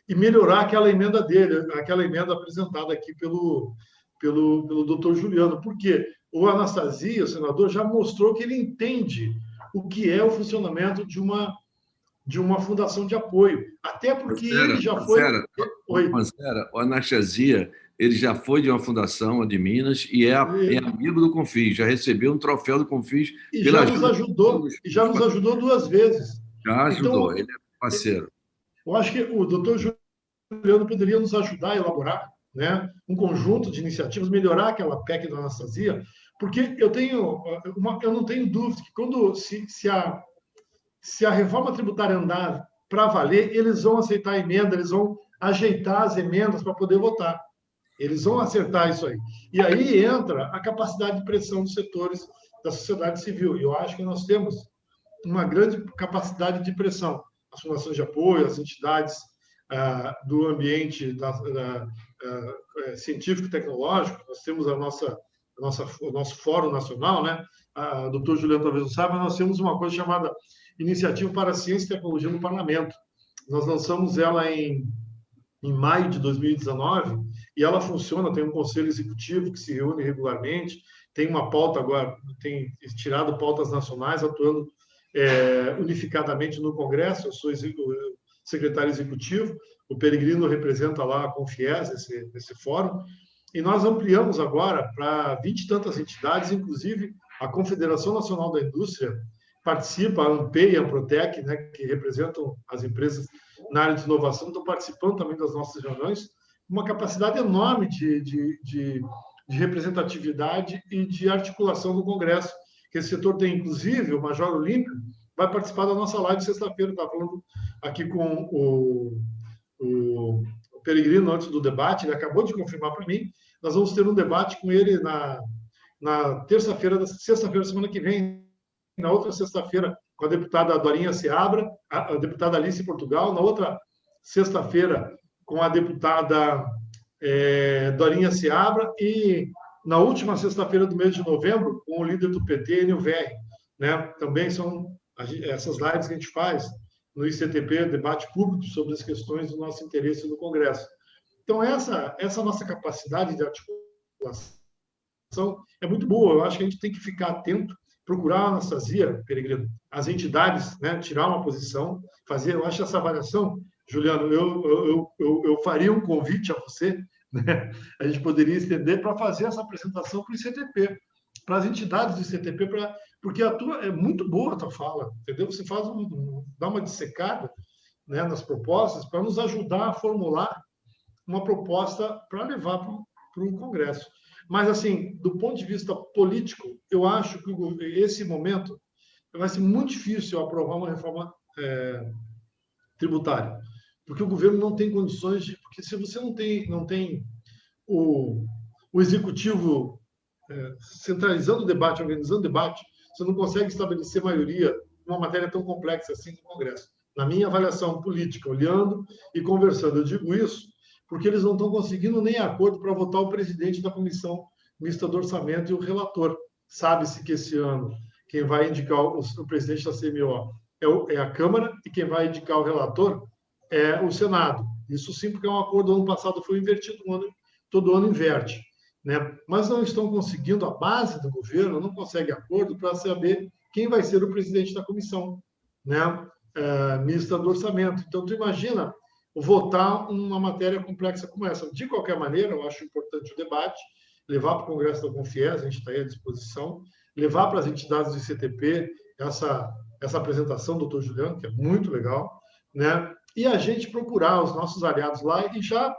e melhorar aquela emenda dele, aquela emenda apresentada aqui pelo doutor Juliano. Por quê? O Anastasia, o senador, já mostrou que ele entende o que é o funcionamento de uma fundação de apoio. Até porque ele já foi... O Anastasia, ele já foi de uma fundação de Minas e é amigo do Confis, já recebeu um troféu do Confis. E já nos ajudou 2 vezes. Já ajudou, então, ele é parceiro. Eu acho que o doutor Juliano poderia nos ajudar a elaborar, né, um conjunto de iniciativas, melhorar aquela PEC da Anastasia, porque eu não tenho dúvida que se a reforma tributária andar para valer, eles vão aceitar a emenda, eles vão ajeitar as emendas para poder votar. Eles vão acertar isso aí. E aí entra a capacidade de pressão dos setores da sociedade civil. E eu acho que nós temos uma grande capacidade de pressão. As fundações de apoio, as entidades do ambiente científico e tecnológico, nós temos o nosso Fórum Nacional, né? A doutor Juliano talvez não saiba, nós temos uma coisa chamada Iniciativa para a Ciência e Tecnologia no Parlamento. Nós lançamos ela em maio de 2019, e ela funciona, tem um conselho executivo que se reúne regularmente, tem uma pauta agora, tem tirado pautas nacionais, atuando unificadamente no Congresso. Eu sou secretário executivo, o Peregrino representa lá a Confies, esse fórum, e nós ampliamos agora para 20 e tantas entidades, inclusive a Confederação Nacional da Indústria participa, a ANPEI e a Amprotec, né, que representam as empresas na área de inovação, estão participando também das nossas reuniões, uma capacidade enorme de representatividade e de articulação do Congresso, que esse setor tem, inclusive, o Major Olímpio vai participar da nossa live sexta-feira, estava falando aqui com o Peregrino antes do debate, ele acabou de confirmar para mim, nós vamos ter um debate com ele na sexta-feira, semana que vem, na outra sexta-feira, com a deputada Dorinha Seabra, a deputada Alice Portugal, na outra sexta-feira, com a deputada Dorinha Seabra, e na última sexta-feira do mês de novembro, com o líder do PT, Enio Verri, né? Também são essas lives que a gente faz no ICTP, debate público sobre as questões do nosso interesse no Congresso. Então, essa nossa capacidade de articulação é muito boa. Eu acho que a gente tem que ficar atento, procurar, Anastasia, Peregrino, as entidades, né, tirar uma posição, fazer. Eu acho essa avaliação, Juliano, eu faria um convite a você, né? A gente poderia estender para fazer essa apresentação para o ICTP, para as entidades do ICTP, porque é muito boa a tua fala, entendeu? Você dá uma dissecada, né, nas propostas para nos ajudar a formular uma proposta para levar para o Congresso. Mas, assim, do ponto de vista político, eu acho que esse momento vai ser muito difícil aprovar uma reforma tributária, porque o governo não tem condições de... Porque se você não tem o executivo centralizando o debate, organizando o debate, você não consegue estabelecer maioria numa matéria tão complexa assim no Congresso. Na minha avaliação política, olhando e conversando, eu digo isso porque eles não estão conseguindo nem acordo para votar o presidente da Comissão Mista do Orçamento e o relator. Sabe-se que esse ano quem vai indicar o presidente da CMO é a Câmara e quem vai indicar o relator é o Senado. Isso sim, porque é um acordo do ano passado foi invertido, todo ano inverte, né? Mas não estão conseguindo, a base do governo não consegue acordo para saber quem vai ser o presidente da comissão, né? Mista do Orçamento. Então, tu imagina votar uma matéria complexa como essa. De qualquer maneira, eu acho importante o debate, levar para o Congresso da Confies, a gente está aí à disposição, levar para as entidades do ICTP essa apresentação do doutor Juliano, que é muito legal, né? E a gente procurar os nossos aliados lá e já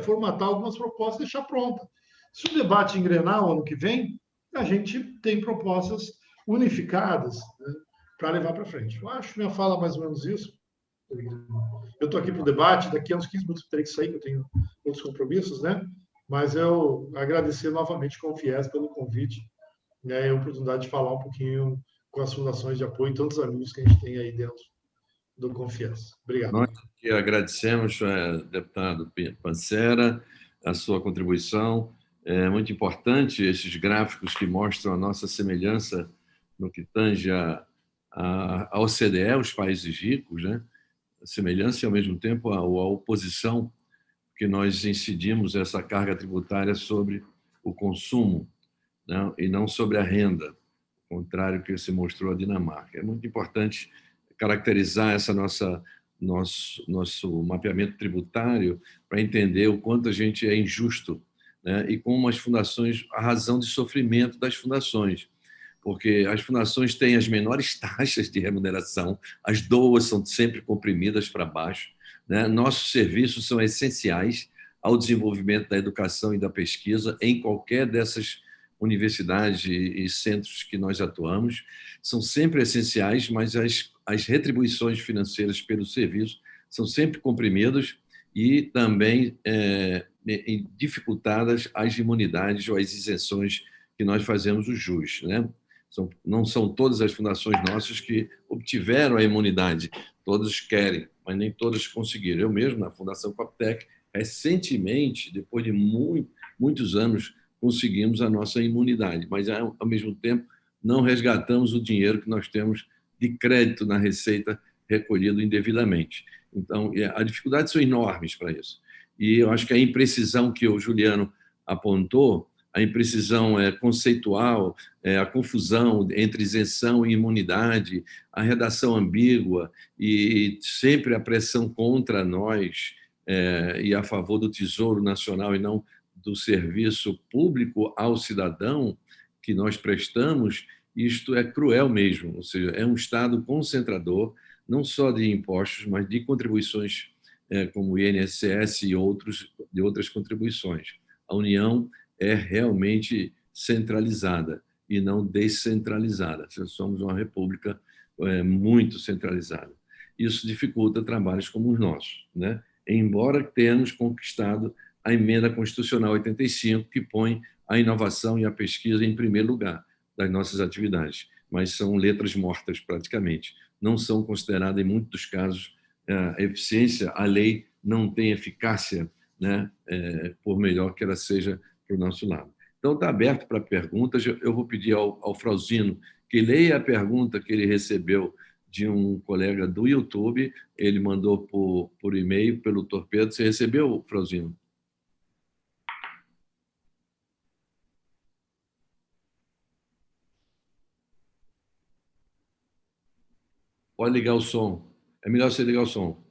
formatar algumas propostas e deixar pronta. Se o debate engrenar o ano que vem, a gente tem propostas unificadas, né, para levar para frente. Eu acho que minha fala mais ou menos isso. Eu estou aqui para o debate, daqui a uns 15 minutos terei que sair, que eu tenho outros compromissos, né? Mas eu agradecer novamente ao Confies pelo convite, né, e a oportunidade de falar um pouquinho com as fundações de apoio e tantos amigos que a gente tem aí dentro do Confies. Obrigado. Nós que agradecemos, deputado Pancera, a sua contribuição. É muito importante esses gráficos que mostram a nossa semelhança no que tange a OCDE, os países ricos, né? A semelhança e, ao mesmo tempo, a oposição, que nós incidimos essa carga tributária sobre o consumo, né? E não sobre a renda, ao contrário que se mostrou a Dinamarca. É muito importante caracterizar essa nosso mapeamento tributário para entender o quanto a gente é injusto, né? E como as fundações, a razão de sofrimento das fundações, porque as fundações têm as menores taxas de remuneração, as DOAs são sempre comprimidas para baixo, né? Nossos serviços são essenciais ao desenvolvimento da educação e da pesquisa em qualquer dessas universidades e centros que nós atuamos, são sempre essenciais, mas as retribuições financeiras pelo serviço são sempre comprimidas e também dificultadas as imunidades ou as isenções que nós fazemos o jus, né? Não são todas as fundações nossas que obtiveram a imunidade, todas querem, mas nem todas conseguiram. Eu mesmo, na Fundação Paptec, recentemente, depois de muitos anos, conseguimos a nossa imunidade, mas, ao mesmo tempo, não resgatamos o dinheiro que nós temos de crédito na Receita recolhido indevidamente. Então, as dificuldades são enormes para isso. E eu acho que a imprecisão que o Juliano apontou, a imprecisão conceitual, a confusão entre isenção e imunidade, a redação ambígua e sempre a pressão contra nós e a favor do Tesouro Nacional e não do serviço público ao cidadão que nós prestamos, isto é cruel mesmo. Ou seja, é um Estado concentrador, não só de impostos, mas de contribuições como o INSS e de outras contribuições. A União é realmente centralizada e não descentralizada. Somos uma república muito centralizada. Isso dificulta trabalhos como os nossos, né? Embora tenhamos conquistado a emenda constitucional 85, que põe a inovação e a pesquisa em primeiro lugar das nossas atividades, mas são letras mortas praticamente. Não são consideradas, em muitos dos casos, a eficiência, a lei não tem eficácia, né? Por melhor que ela seja para o nosso lado. Então, está aberto para perguntas. Eu vou pedir ao Frauzino que leia a pergunta que ele recebeu de um colega do YouTube. Ele mandou por e-mail, pelo Torpedo. Você recebeu, Frauzino? Pode ligar o som. É melhor você ligar o som.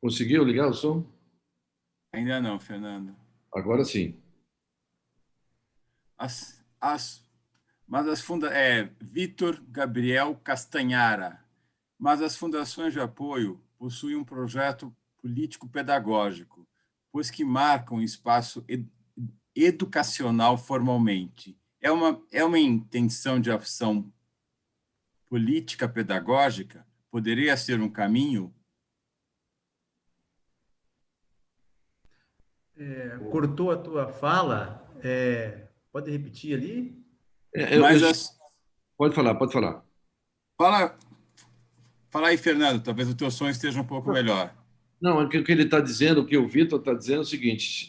Conseguiu ligar o som? Ainda não, Fernando. Agora sim. Vitor Gabriel Castanhara. Mas as fundações de apoio possuem um projeto político-pedagógico, pois que marcam espaço educacional formalmente. É uma intenção de ação política pedagógica? Poderia ser um caminho? Cortou a tua fala. Pode repetir ali? Pode falar, pode falar. Fala aí, Fernando. Talvez o teu som esteja um pouco melhor. Não, o que ele está dizendo, o que o Vitor está dizendo é o seguinte: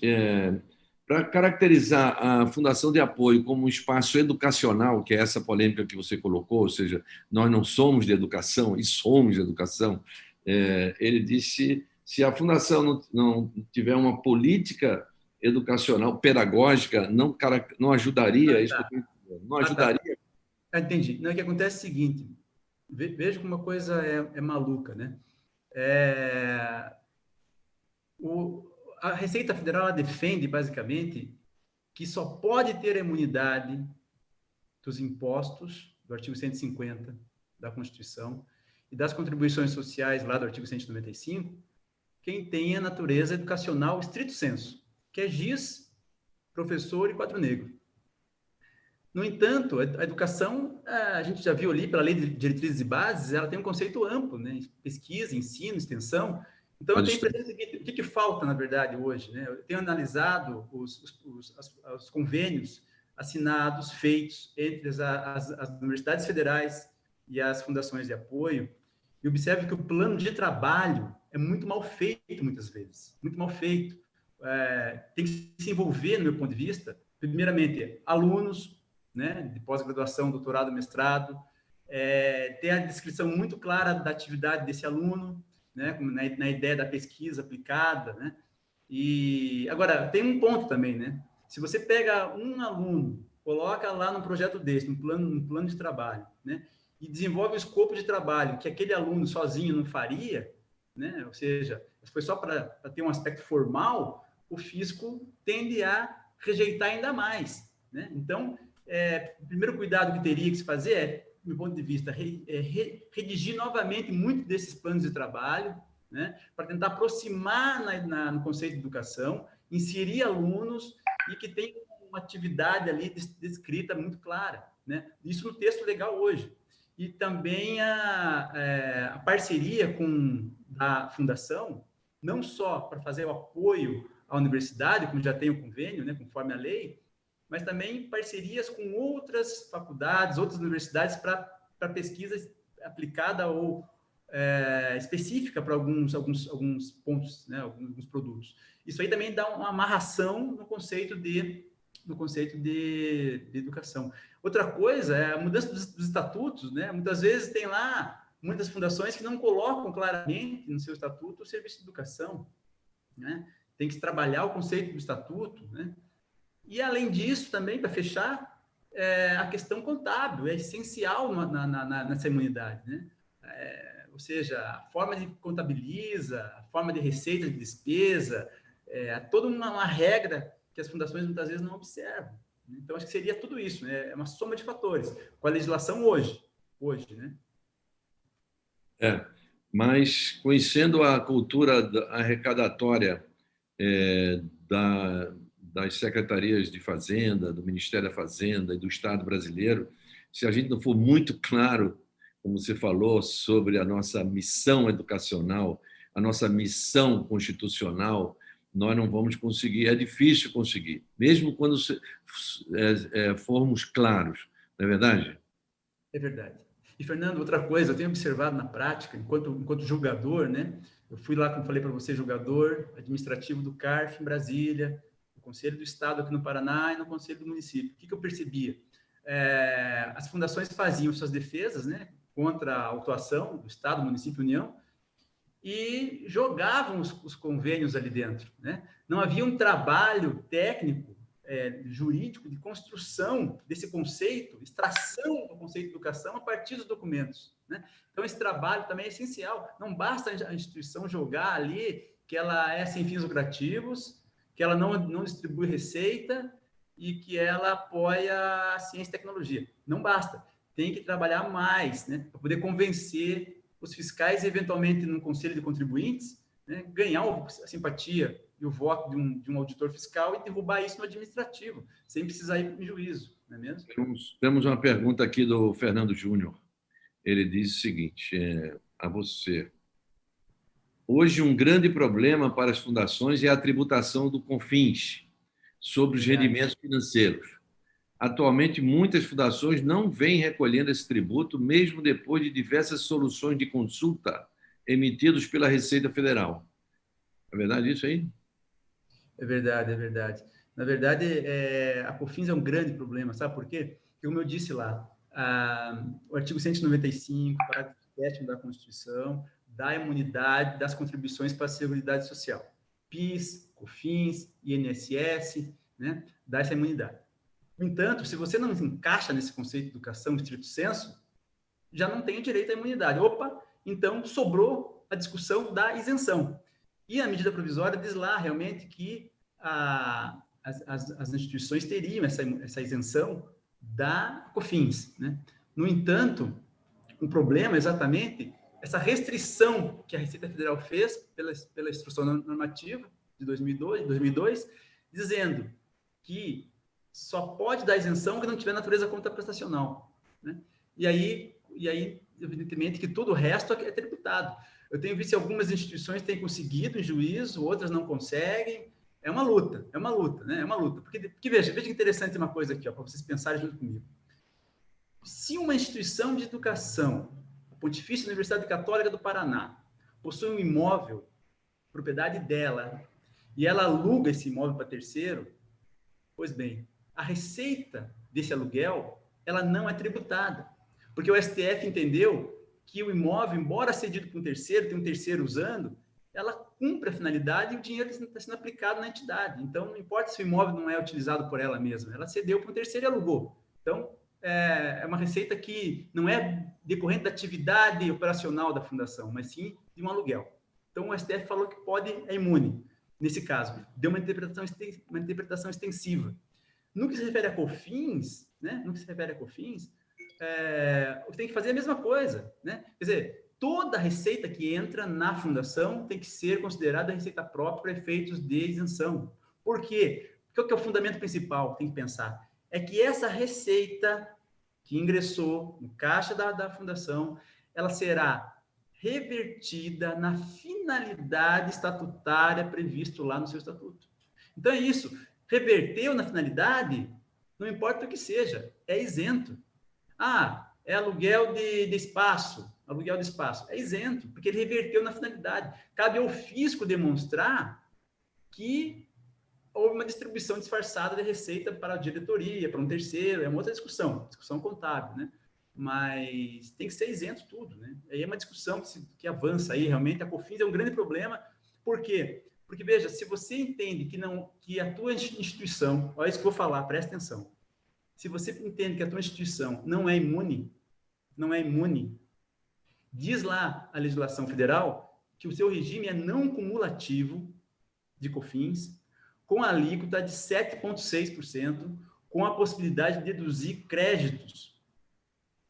para caracterizar a Fundação de Apoio como um espaço educacional, que é essa polêmica que você colocou, ou seja, nós não somos de educação e somos de educação, ele disse: se a Fundação não tiver uma política educacional, pedagógica, não ajudaria isso. Não ajudaria. Entendi. Não, o que acontece é o seguinte: veja como uma coisa é maluca, né? A Receita Federal ela defende, basicamente, que só pode ter a imunidade dos impostos do artigo 150 da Constituição e das contribuições sociais lá do artigo 195, quem tem a natureza educacional estrito sensu, que é giz, professor e quadro negro. No entanto, a educação, a gente já viu ali, pela Lei de Diretrizes e Bases, ela tem um conceito amplo, né? Pesquisa, ensino, extensão. Então, eu tenho a impressão seguinte: o que falta, na verdade, hoje? Né? Eu tenho analisado os convênios assinados, feitos entre as universidades federais e as fundações de apoio, e observo que o plano de trabalho é muito mal feito, muitas vezes. Muito mal feito. Tem que se envolver, no meu ponto de vista, primeiramente, alunos, né, de pós-graduação, doutorado, mestrado, ter a descrição muito clara da atividade desse aluno, né, na ideia da pesquisa aplicada, né? E agora tem um ponto também, né? Se você pega um aluno, coloca lá num projeto desse, num plano de trabalho, né, e desenvolve o escopo de trabalho que aquele aluno sozinho não faria, né? Ou seja, foi só para ter um aspecto formal, o fisco tende a rejeitar ainda mais, né? Então, o primeiro cuidado que teria que se fazer do meu ponto de vista, redigir novamente muito desses planos de trabalho, né, para tentar aproximar no conceito de educação, inserir alunos e que tenham uma atividade ali descrita muito clara, né? Isso no texto legal hoje. E também a parceria com a fundação, não só para fazer o apoio à universidade, como já tem o convênio, né, conforme a lei, mas também parcerias com outras faculdades, outras universidades para pesquisa aplicada ou específica para alguns pontos, né, alguns produtos. Isso aí também dá uma amarração no conceito de educação. Outra coisa é a mudança dos estatutos, né? Muitas vezes tem lá muitas fundações que não colocam claramente no seu estatuto o serviço de educação, né? Tem que trabalhar o conceito do estatuto, né? E, além disso, também, para fechar, a questão contábil é essencial nessa imunidade, né? Ou seja, a forma de contabiliza, a forma de receita de despesa, toda uma regra que as fundações muitas vezes não observam. Então, acho que seria tudo isso, né? É uma soma de fatores, com a legislação hoje, né? Mas conhecendo a cultura arrecadatória das secretarias de Fazenda, do Ministério da Fazenda e do Estado brasileiro, se a gente não for muito claro, como você falou, sobre a nossa missão educacional, a nossa missão constitucional, nós não vamos conseguir, é difícil conseguir, mesmo quando formos claros, não é verdade? É verdade. E, Fernando, outra coisa, eu tenho observado na prática, enquanto julgador, né? Eu fui lá, como falei para você, julgador administrativo do CARF em Brasília, no Conselho do Estado aqui no Paraná e no Conselho do Município. O que eu percebia? As fundações faziam suas defesas, né, contra a autuação do Estado, Município e União, e jogavam os convênios ali dentro, né? Não havia um trabalho técnico, jurídico, de construção desse conceito, extração do conceito de educação a partir dos documentos, né? Então, esse trabalho também é essencial. Não basta a instituição jogar ali que ela é sem fins lucrativos, que ela não distribui receita e que ela apoia a ciência e tecnologia. Não basta. Tem que trabalhar mais, né, para poder convencer os fiscais e, eventualmente, num conselho de contribuintes, né, ganhar a simpatia e o voto de um auditor fiscal e derrubar isso no administrativo, sem precisar ir em juízo, não é mesmo? Temos uma pergunta aqui do Fernando Júnior. Ele diz o seguinte, a você. Hoje, um grande problema para as fundações é a tributação do CONFINS sobre os rendimentos financeiros. Atualmente, muitas fundações não vêm recolhendo esse tributo, mesmo depois de diversas soluções de consulta emitidas pela Receita Federal. É verdade isso aí? É verdade, é verdade. Na verdade, a COFINS é um grande problema, sabe por quê? Porque, como eu disse lá, o artigo 195, parágrafo 7º da Constituição, dá imunidade das contribuições para a Seguridade Social. PIS, COFINS, INSS, né? Dá essa imunidade. No entanto, se você não encaixa nesse conceito de educação estrito sensu, já não tem o direito à imunidade. Opa, então sobrou a discussão da isenção. E a medida provisória diz lá realmente que as instituições teriam essa isenção da COFINS, né? No entanto, o problema é exatamente essa restrição que a Receita Federal fez pela Instrução Normativa de 2002, dizendo que só pode dar isenção que não tiver natureza contraprestacional, né? E aí, evidentemente, que todo o resto é tributado. Eu tenho visto que algumas instituições têm conseguido em juízo, outras não conseguem. É uma luta, né? É uma luta. Porque veja que interessante uma coisa aqui, para vocês pensarem junto comigo. Se uma instituição de educação, a Pontifícia Universidade Católica do Paraná, possui um imóvel, propriedade dela, e ela aluga esse imóvel para terceiro, pois bem, a receita desse aluguel, ela não é tributada, porque o STF entendeu que o imóvel, embora cedido para um terceiro, tem um terceiro usando, ela cumpre a finalidade e o dinheiro está sendo aplicado na entidade. Então, não importa se o imóvel não é utilizado por ela mesma, ela cedeu para um terceiro e alugou. Então, é uma receita que não é decorrente da atividade operacional da fundação, mas sim de um aluguel. Então, o STF falou que é imune, nesse caso. Deu uma interpretação extensiva. No que se refere a COFINS, né? Tem que fazer a mesma coisa, né? Quer dizer, toda a receita que entra na fundação tem que ser considerada receita própria para efeitos de isenção. Por quê? Qual que é o fundamento principal que tem que pensar? É que essa receita que ingressou no caixa da fundação, ela será revertida na finalidade estatutária previsto lá no seu estatuto. Então é isso. Reverteu na finalidade, não importa o que seja, é isento. Ah, é aluguel de espaço. Aluguel de espaço. É isento, porque ele reverteu na finalidade. Cabe ao fisco demonstrar que houve uma distribuição disfarçada de receita para a diretoria, para um terceiro, é uma outra discussão contábil, né? Mas tem que ser isento tudo, né? Aí é uma discussão que avança aí, realmente, a COFINS é um grande problema. Por quê? Porque, veja, se você entende que a tua instituição, olha isso que eu vou falar, presta atenção, se você entende que a tua instituição não é imune, diz lá a legislação federal que o seu regime é não cumulativo de COFINS, com a alíquota de 7,6%, com a possibilidade de deduzir créditos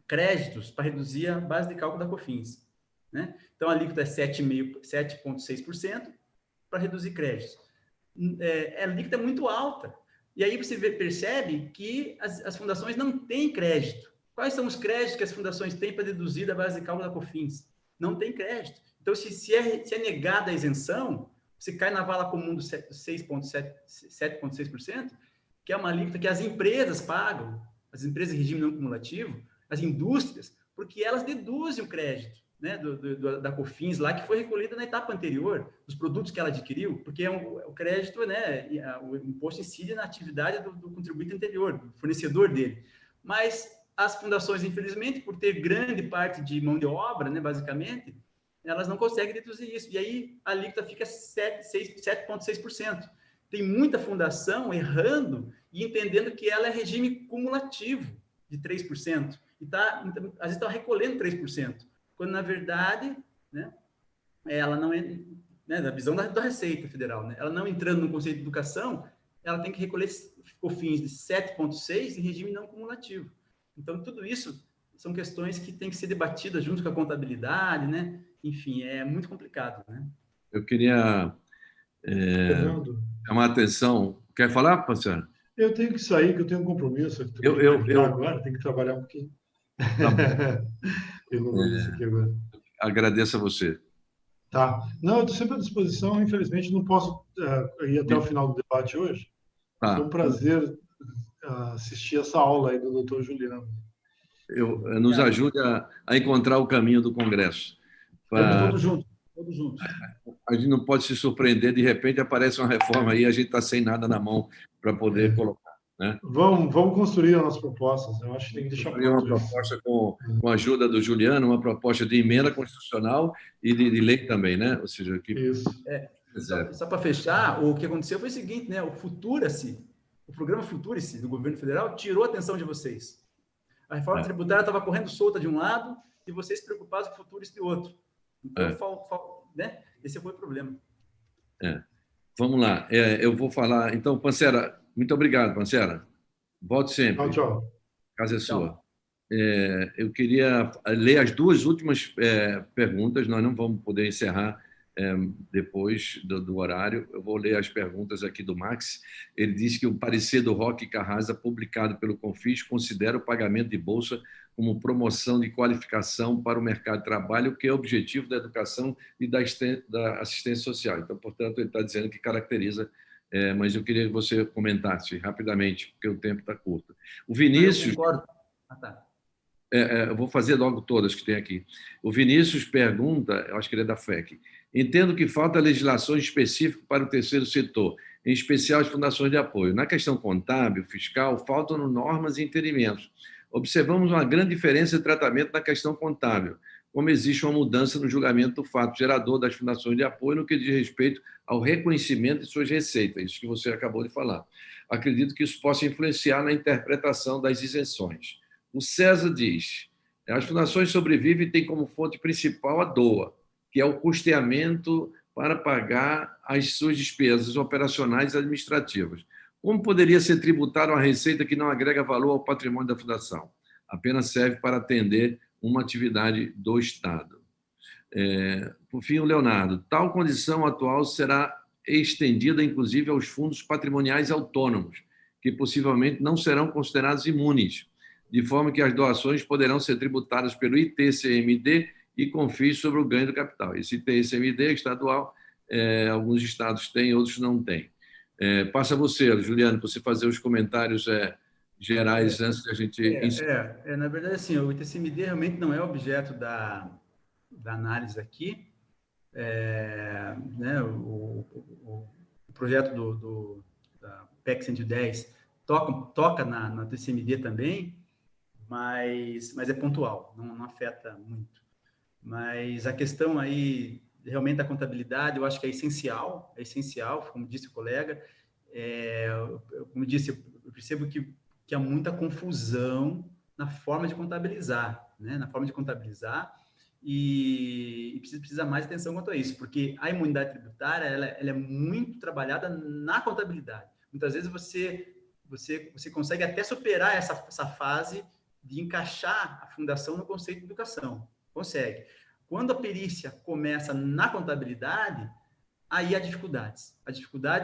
para reduzir a base de cálculo da COFINS, né? Então, a alíquota é 7,6% para reduzir créditos. A alíquota é muito alta. E aí você percebe que as fundações não têm crédito. Quais são os créditos que as fundações têm para deduzir da base de cálculo da COFINS? Não tem crédito. Então, se é negada a isenção, você cai na vala comum do 7,6%, que é uma alíquota que as empresas pagam, as empresas em regime não cumulativo, as indústrias, porque elas deduzem o crédito, né, da COFINS lá, que foi recolhida na etapa anterior, dos produtos que ela adquiriu, porque o crédito, né, o imposto incide na atividade do contribuinte anterior, do fornecedor dele. Mas as fundações, infelizmente, por ter grande parte de mão de obra, né, basicamente, elas não conseguem deduzir isso. E aí a alíquota fica 7,6%. Tem muita fundação errando e entendendo que ela é regime cumulativo de 3%. E às vezes está recolhendo 3%. Quando, na verdade, né, ela não é, né, da visão da Receita Federal, né, ela não entrando no conceito de educação, ela tem que recolher COFINS de 7,6% em regime não cumulativo. Então, tudo isso são questões que têm que ser debatidas junto com a contabilidade, né? Enfim, é muito complicado, né? Eu queria chamar a atenção. Quer falar, parceiro? Eu tenho que sair, que eu tenho um compromisso. Eu agora tenho que trabalhar um pouquinho. Tá bom. Isso aqui agora. Agradeço a você. Tá. Não, eu estou sempre à disposição. Infelizmente, não posso ir até o final do debate hoje. Tá. Foi um prazer assistir essa aula aí do Dr. Juliano. Nos ajude a encontrar o caminho do Congresso. Todos juntos. A gente não pode se surpreender, de repente aparece uma reforma aí, a gente está sem nada na mão para poder colocar. Né? Vamos construir as nossas propostas. Eu acho que tem que deixar uma proposta com a ajuda do Juliano, uma proposta de emenda constitucional e de lei também, né? Ou seja, que... Isso. Só para fechar, o que aconteceu foi o seguinte, né? O programa Futurice do governo federal tirou a atenção de vocês. A reforma tributária estava correndo solta de um lado e vocês se preocupavam com o Futurice de outro. Então, né? Esse foi o problema. Vamos lá. Eu vou falar. Então, Pancera, muito obrigado, Pancera. Volte sempre. Tchau. A casa é sua. Eu queria ler as duas últimas perguntas. Nós não vamos poder encerrar depois do horário. Eu vou ler as perguntas aqui do Max. Ele diz que o parecer do Roque Carrasa, publicado pelo Confis, considera o pagamento de bolsa como promoção de qualificação para o mercado de trabalho, que é o objetivo da educação e da assistência social. Então, portanto, ele está dizendo que caracteriza, mas eu queria que você comentasse rapidamente, porque o tempo está curto. O Vinícius... Eu vou fazer logo todas que tem aqui. O Vinícius pergunta, eu acho que ele é da FEC, entendo que falta legislação específica para o terceiro setor, em especial as fundações de apoio. Na questão contábil, fiscal, faltam normas e entendimentos. Observamos uma grande diferença de tratamento na questão contábil, como existe uma mudança no julgamento do fato gerador das fundações de apoio no que diz respeito ao reconhecimento de suas receitas, isso que você acabou de falar. Acredito que isso possa influenciar na interpretação das isenções. O César diz, as fundações sobrevivem e têm como fonte principal a DOA, que é o custeamento para pagar as suas despesas operacionais e administrativas. Como poderia ser tributada uma receita que não agrega valor ao patrimônio da fundação? Apenas serve para atender uma atividade do Estado. Por fim, o Leonardo. Tal condição atual será estendida, inclusive, aos fundos patrimoniais autônomos, que possivelmente não serão considerados imunes, de forma que as doações poderão ser tributadas pelo ITCMD e CONFIS sobre o ganho do capital. Esse ITCMD é estadual, alguns estados têm, outros não têm. Passa a você, Juliano, para você fazer os comentários gerais antes da gente... Na verdade, assim, o ITCMD realmente não é objeto da análise aqui. Né, o projeto da PEC 110 toca na TCMD também, mas é pontual, não afeta muito. Mas a questão aí, realmente, da contabilidade, eu acho que é essencial, como disse o colega. Como disse, eu percebo que há muita confusão na forma de contabilizar, né? E precisa mais atenção quanto a isso, porque a imunidade tributária ela é muito trabalhada na contabilidade. Muitas vezes você consegue até superar essa fase de encaixar a fundação no conceito de educação. Consegue. Quando a perícia começa na contabilidade, aí há dificuldades.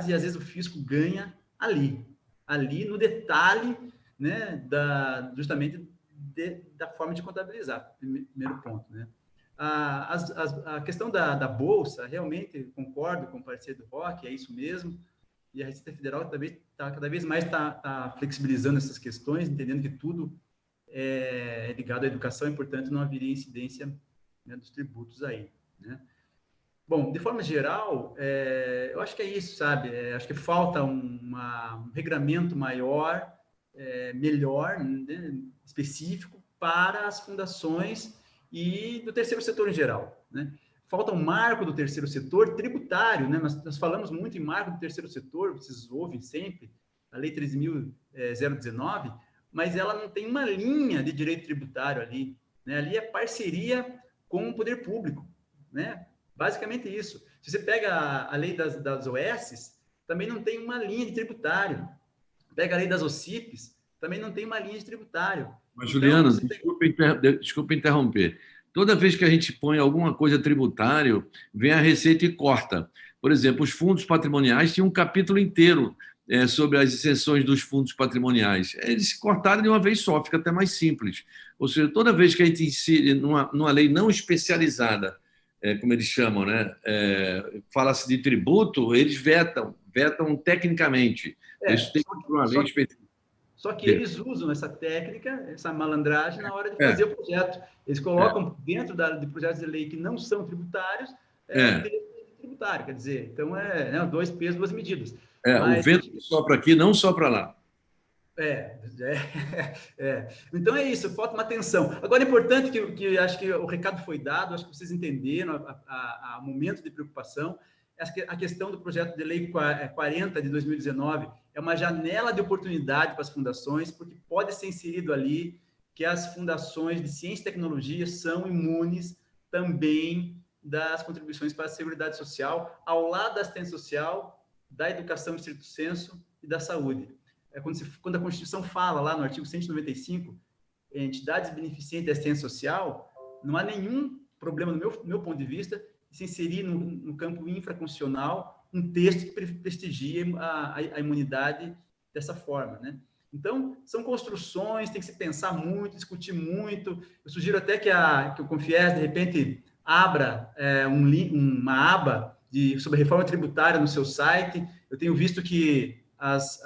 E às vezes o fisco ganha ali no detalhe, né, justamente da forma de contabilizar, primeiro ponto, né? A questão da bolsa, realmente concordo com o parceiro do Roque, é isso mesmo, e a Receita Federal cada vez mais está flexibilizando essas questões, entendendo que tudo é ligado à educação e, portanto, não haveria incidência, né, dos tributos aí, né? Bom, de forma geral, eu acho que é isso, sabe? Acho que falta um regramento maior, melhor, né, específico para as fundações e do terceiro setor em geral, né? Falta um marco do terceiro setor tributário, né? Nós falamos muito em marco do terceiro setor, vocês ouvem sempre, a Lei 13.019, mas ela não tem uma linha de direito tributário ali, né? Ali é parceria com o poder público, né? Basicamente isso. Se você pega a lei das OS, também não tem uma linha de tributário. Pega a lei das OCIPs, também não tem uma linha de tributário. Mas, Juliano, desculpa interromper. Toda vez que a gente põe alguma coisa tributário, vem a Receita e corta. Por exemplo, os fundos patrimoniais tinham um capítulo inteiro sobre as isenções dos fundos patrimoniais. Eles cortaram de uma vez só, fica até mais simples. Ou seja, toda vez que a gente insere numa lei não especializada, como eles chamam, né? Fala-se de tributo, eles vetam tecnicamente. Isso tem que ir para uma lei específica. Só que eles usam essa técnica, essa malandragem, na hora de fazer o projeto. Eles colocam dentro de projetos de lei que não são tributários, tributário, quer dizer, então dois pesos, duas medidas. Mas, o vento sopra aqui, não sopra lá. Então é isso, falta uma atenção. Agora é importante que acho que o recado foi dado, acho que vocês entenderam o momento de preocupação. A questão do projeto de lei 40 de 2019 é uma janela de oportunidade para as fundações, porque pode ser inserido ali que as fundações de ciência e tecnologia são imunes também das contribuições para a Seguridade Social, ao lado da assistência social, da educação em estrito senso e da saúde. Quando a Constituição fala lá no artigo 195, entidades beneficentes da assistência social, não há nenhum problema, no meu ponto de vista, se inserir no campo infraconstitucional um texto que prestigie a imunidade dessa forma, né? Então, são construções, tem que se pensar muito, discutir muito. Eu sugiro até que o Confies, de repente, abra uma aba sobre reforma tributária no seu site. Eu tenho visto que as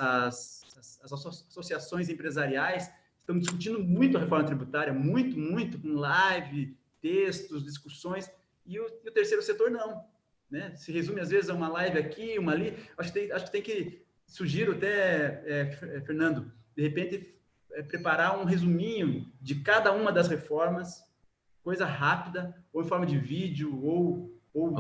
associações empresariais estão discutindo muito a reforma tributária, muito, com live, textos, discussões, e o terceiro setor não, né? Se resume, às vezes, a uma live aqui, uma ali. Acho que tem que, sugiro até, Fernando, de repente, preparar um resuminho de cada uma das reformas, coisa rápida, ou em forma de vídeo, ou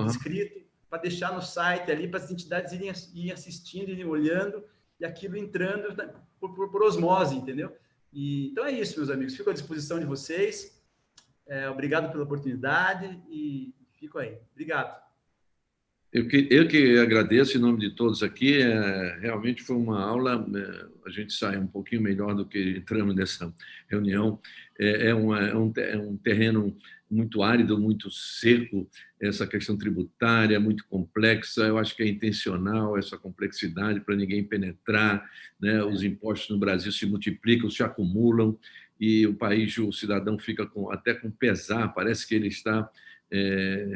escrito, para deixar no site ali, para as entidades irem assistindo, irem olhando, e aquilo entrando por osmose, entendeu? Então é isso, meus amigos. Fico à disposição de vocês. Obrigado pela oportunidade e fico aí. Obrigado. Eu que agradeço em nome de todos aqui. Realmente foi uma aula. A gente sai um pouquinho melhor do que entramos nessa reunião. É um terreno muito árido, muito seco, essa questão tributária muito complexa. Eu acho que é intencional essa complexidade para ninguém penetrar, né? Os impostos no Brasil se multiplicam, se acumulam, e o país, o cidadão fica até com pesar, parece que ele está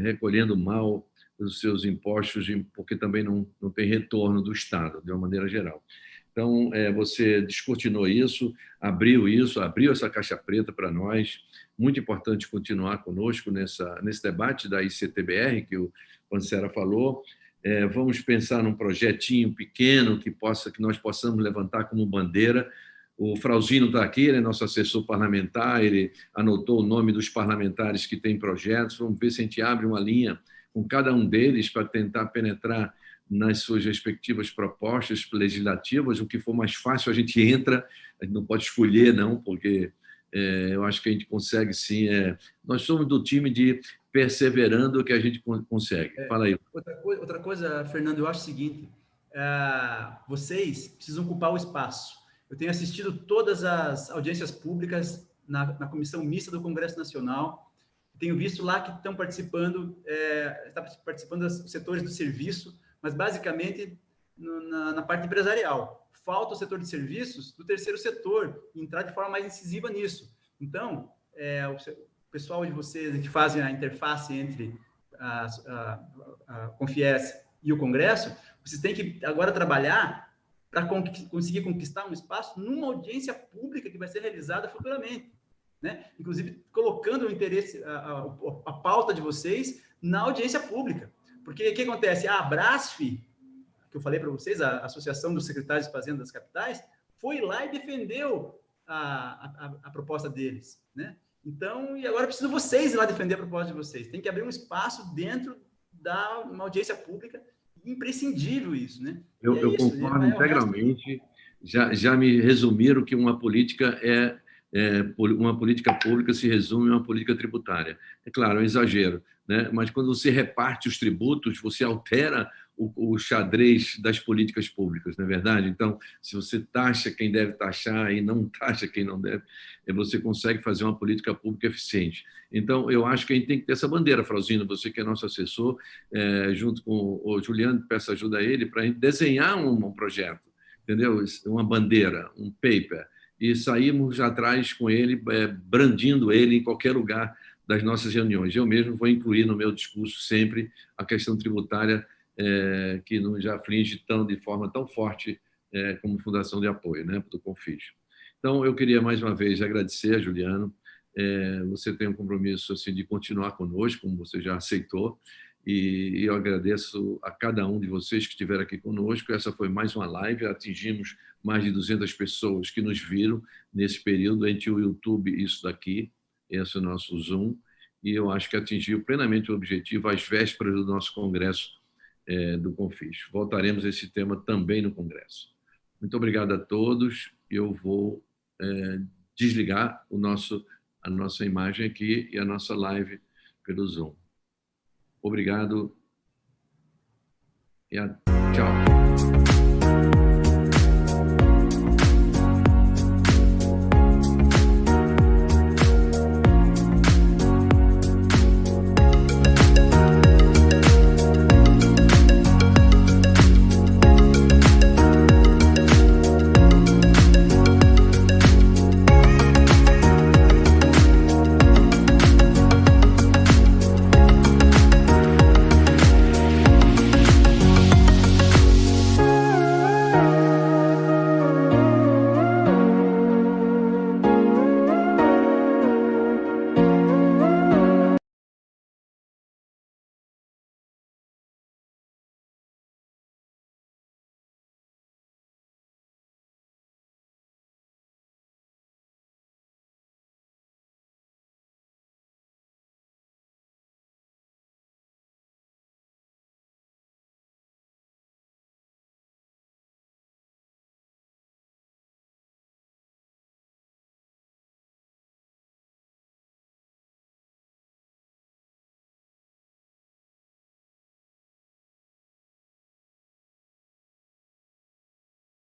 recolhendo mal os seus impostos, porque também não tem retorno do Estado, de uma maneira geral. Então, você descortinou isso, abriu essa caixa preta para nós. Muito importante continuar conosco nesse debate da ICTBR, que o Pancera falou. Vamos pensar num projetinho pequeno que nós possamos levantar como bandeira. O Frauzino está aqui, ele é nosso assessor parlamentar, ele anotou o nome dos parlamentares que têm projetos. Vamos ver se a gente abre uma linha com cada um deles para tentar penetrar nas suas respectivas propostas legislativas. O que for mais fácil, a gente entra, a gente não pode escolher, não, porque eu acho que a gente consegue, sim. Nós somos do time de perseverando que a gente consegue. Fala aí. Outra coisa, Fernando, eu acho o seguinte, vocês precisam ocupar o espaço. Eu tenho assistido todas as audiências públicas na Comissão Mista do Congresso Nacional, tenho visto lá que estão participando, os setores do serviço, mas basicamente na parte empresarial. Falta o setor de serviços do terceiro setor entrar de forma mais incisiva nisso. Então, o pessoal de vocês que fazem a interface entre a Confies e o Congresso, vocês têm que agora trabalhar para conseguir conquistar um espaço numa audiência pública que vai ser realizada futuramente, né? Inclusive colocando o interesse, a pauta de vocês na audiência pública. Porque o que acontece? A Abrasf, que eu falei para vocês, a Associação dos Secretários de Fazenda das Capitais, foi lá e defendeu a proposta deles, né? Então, e agora preciso vocês ir lá defender a proposta de vocês. Tem que abrir um espaço dentro da uma audiência pública, imprescindível isso, né? Eu concordo integralmente. Já me resumiram que uma política uma política pública se resume a uma política tributária. É claro, é um exagero, né? Mas quando você reparte os tributos, você altera o xadrez das políticas públicas, não é verdade? Então, se você taxa quem deve taxar e não taxa quem não deve, você consegue fazer uma política pública eficiente. Então, eu acho que a gente tem que ter essa bandeira, Frauzino, você que é nosso assessor, junto com o Juliano, peço ajuda a ele para a gente desenhar um projeto, entendeu? Uma bandeira, um paper, e saímos atrás com ele, brandindo ele em qualquer lugar das nossas reuniões. Eu mesmo vou incluir no meu discurso sempre a questão tributária, que nos aflige de forma tão forte como fundação de apoio, né, do Confis. Então, eu queria mais uma vez agradecer a Juliano. Você tem um compromisso assim, de continuar conosco, como você já aceitou, e eu agradeço a cada um de vocês que estiveram aqui conosco. Essa foi mais uma live, atingimos mais de 200 pessoas que nos viram nesse período entre o YouTube e isso daqui, esse é o nosso Zoom, e eu acho que atingiu plenamente o objetivo às vésperas do nosso congresso do Confis. Voltaremos a esse tema também no congresso. Muito obrigado a todos. Eu vou desligar a nossa imagem aqui e a nossa live pelo Zoom. Obrigado e tchau.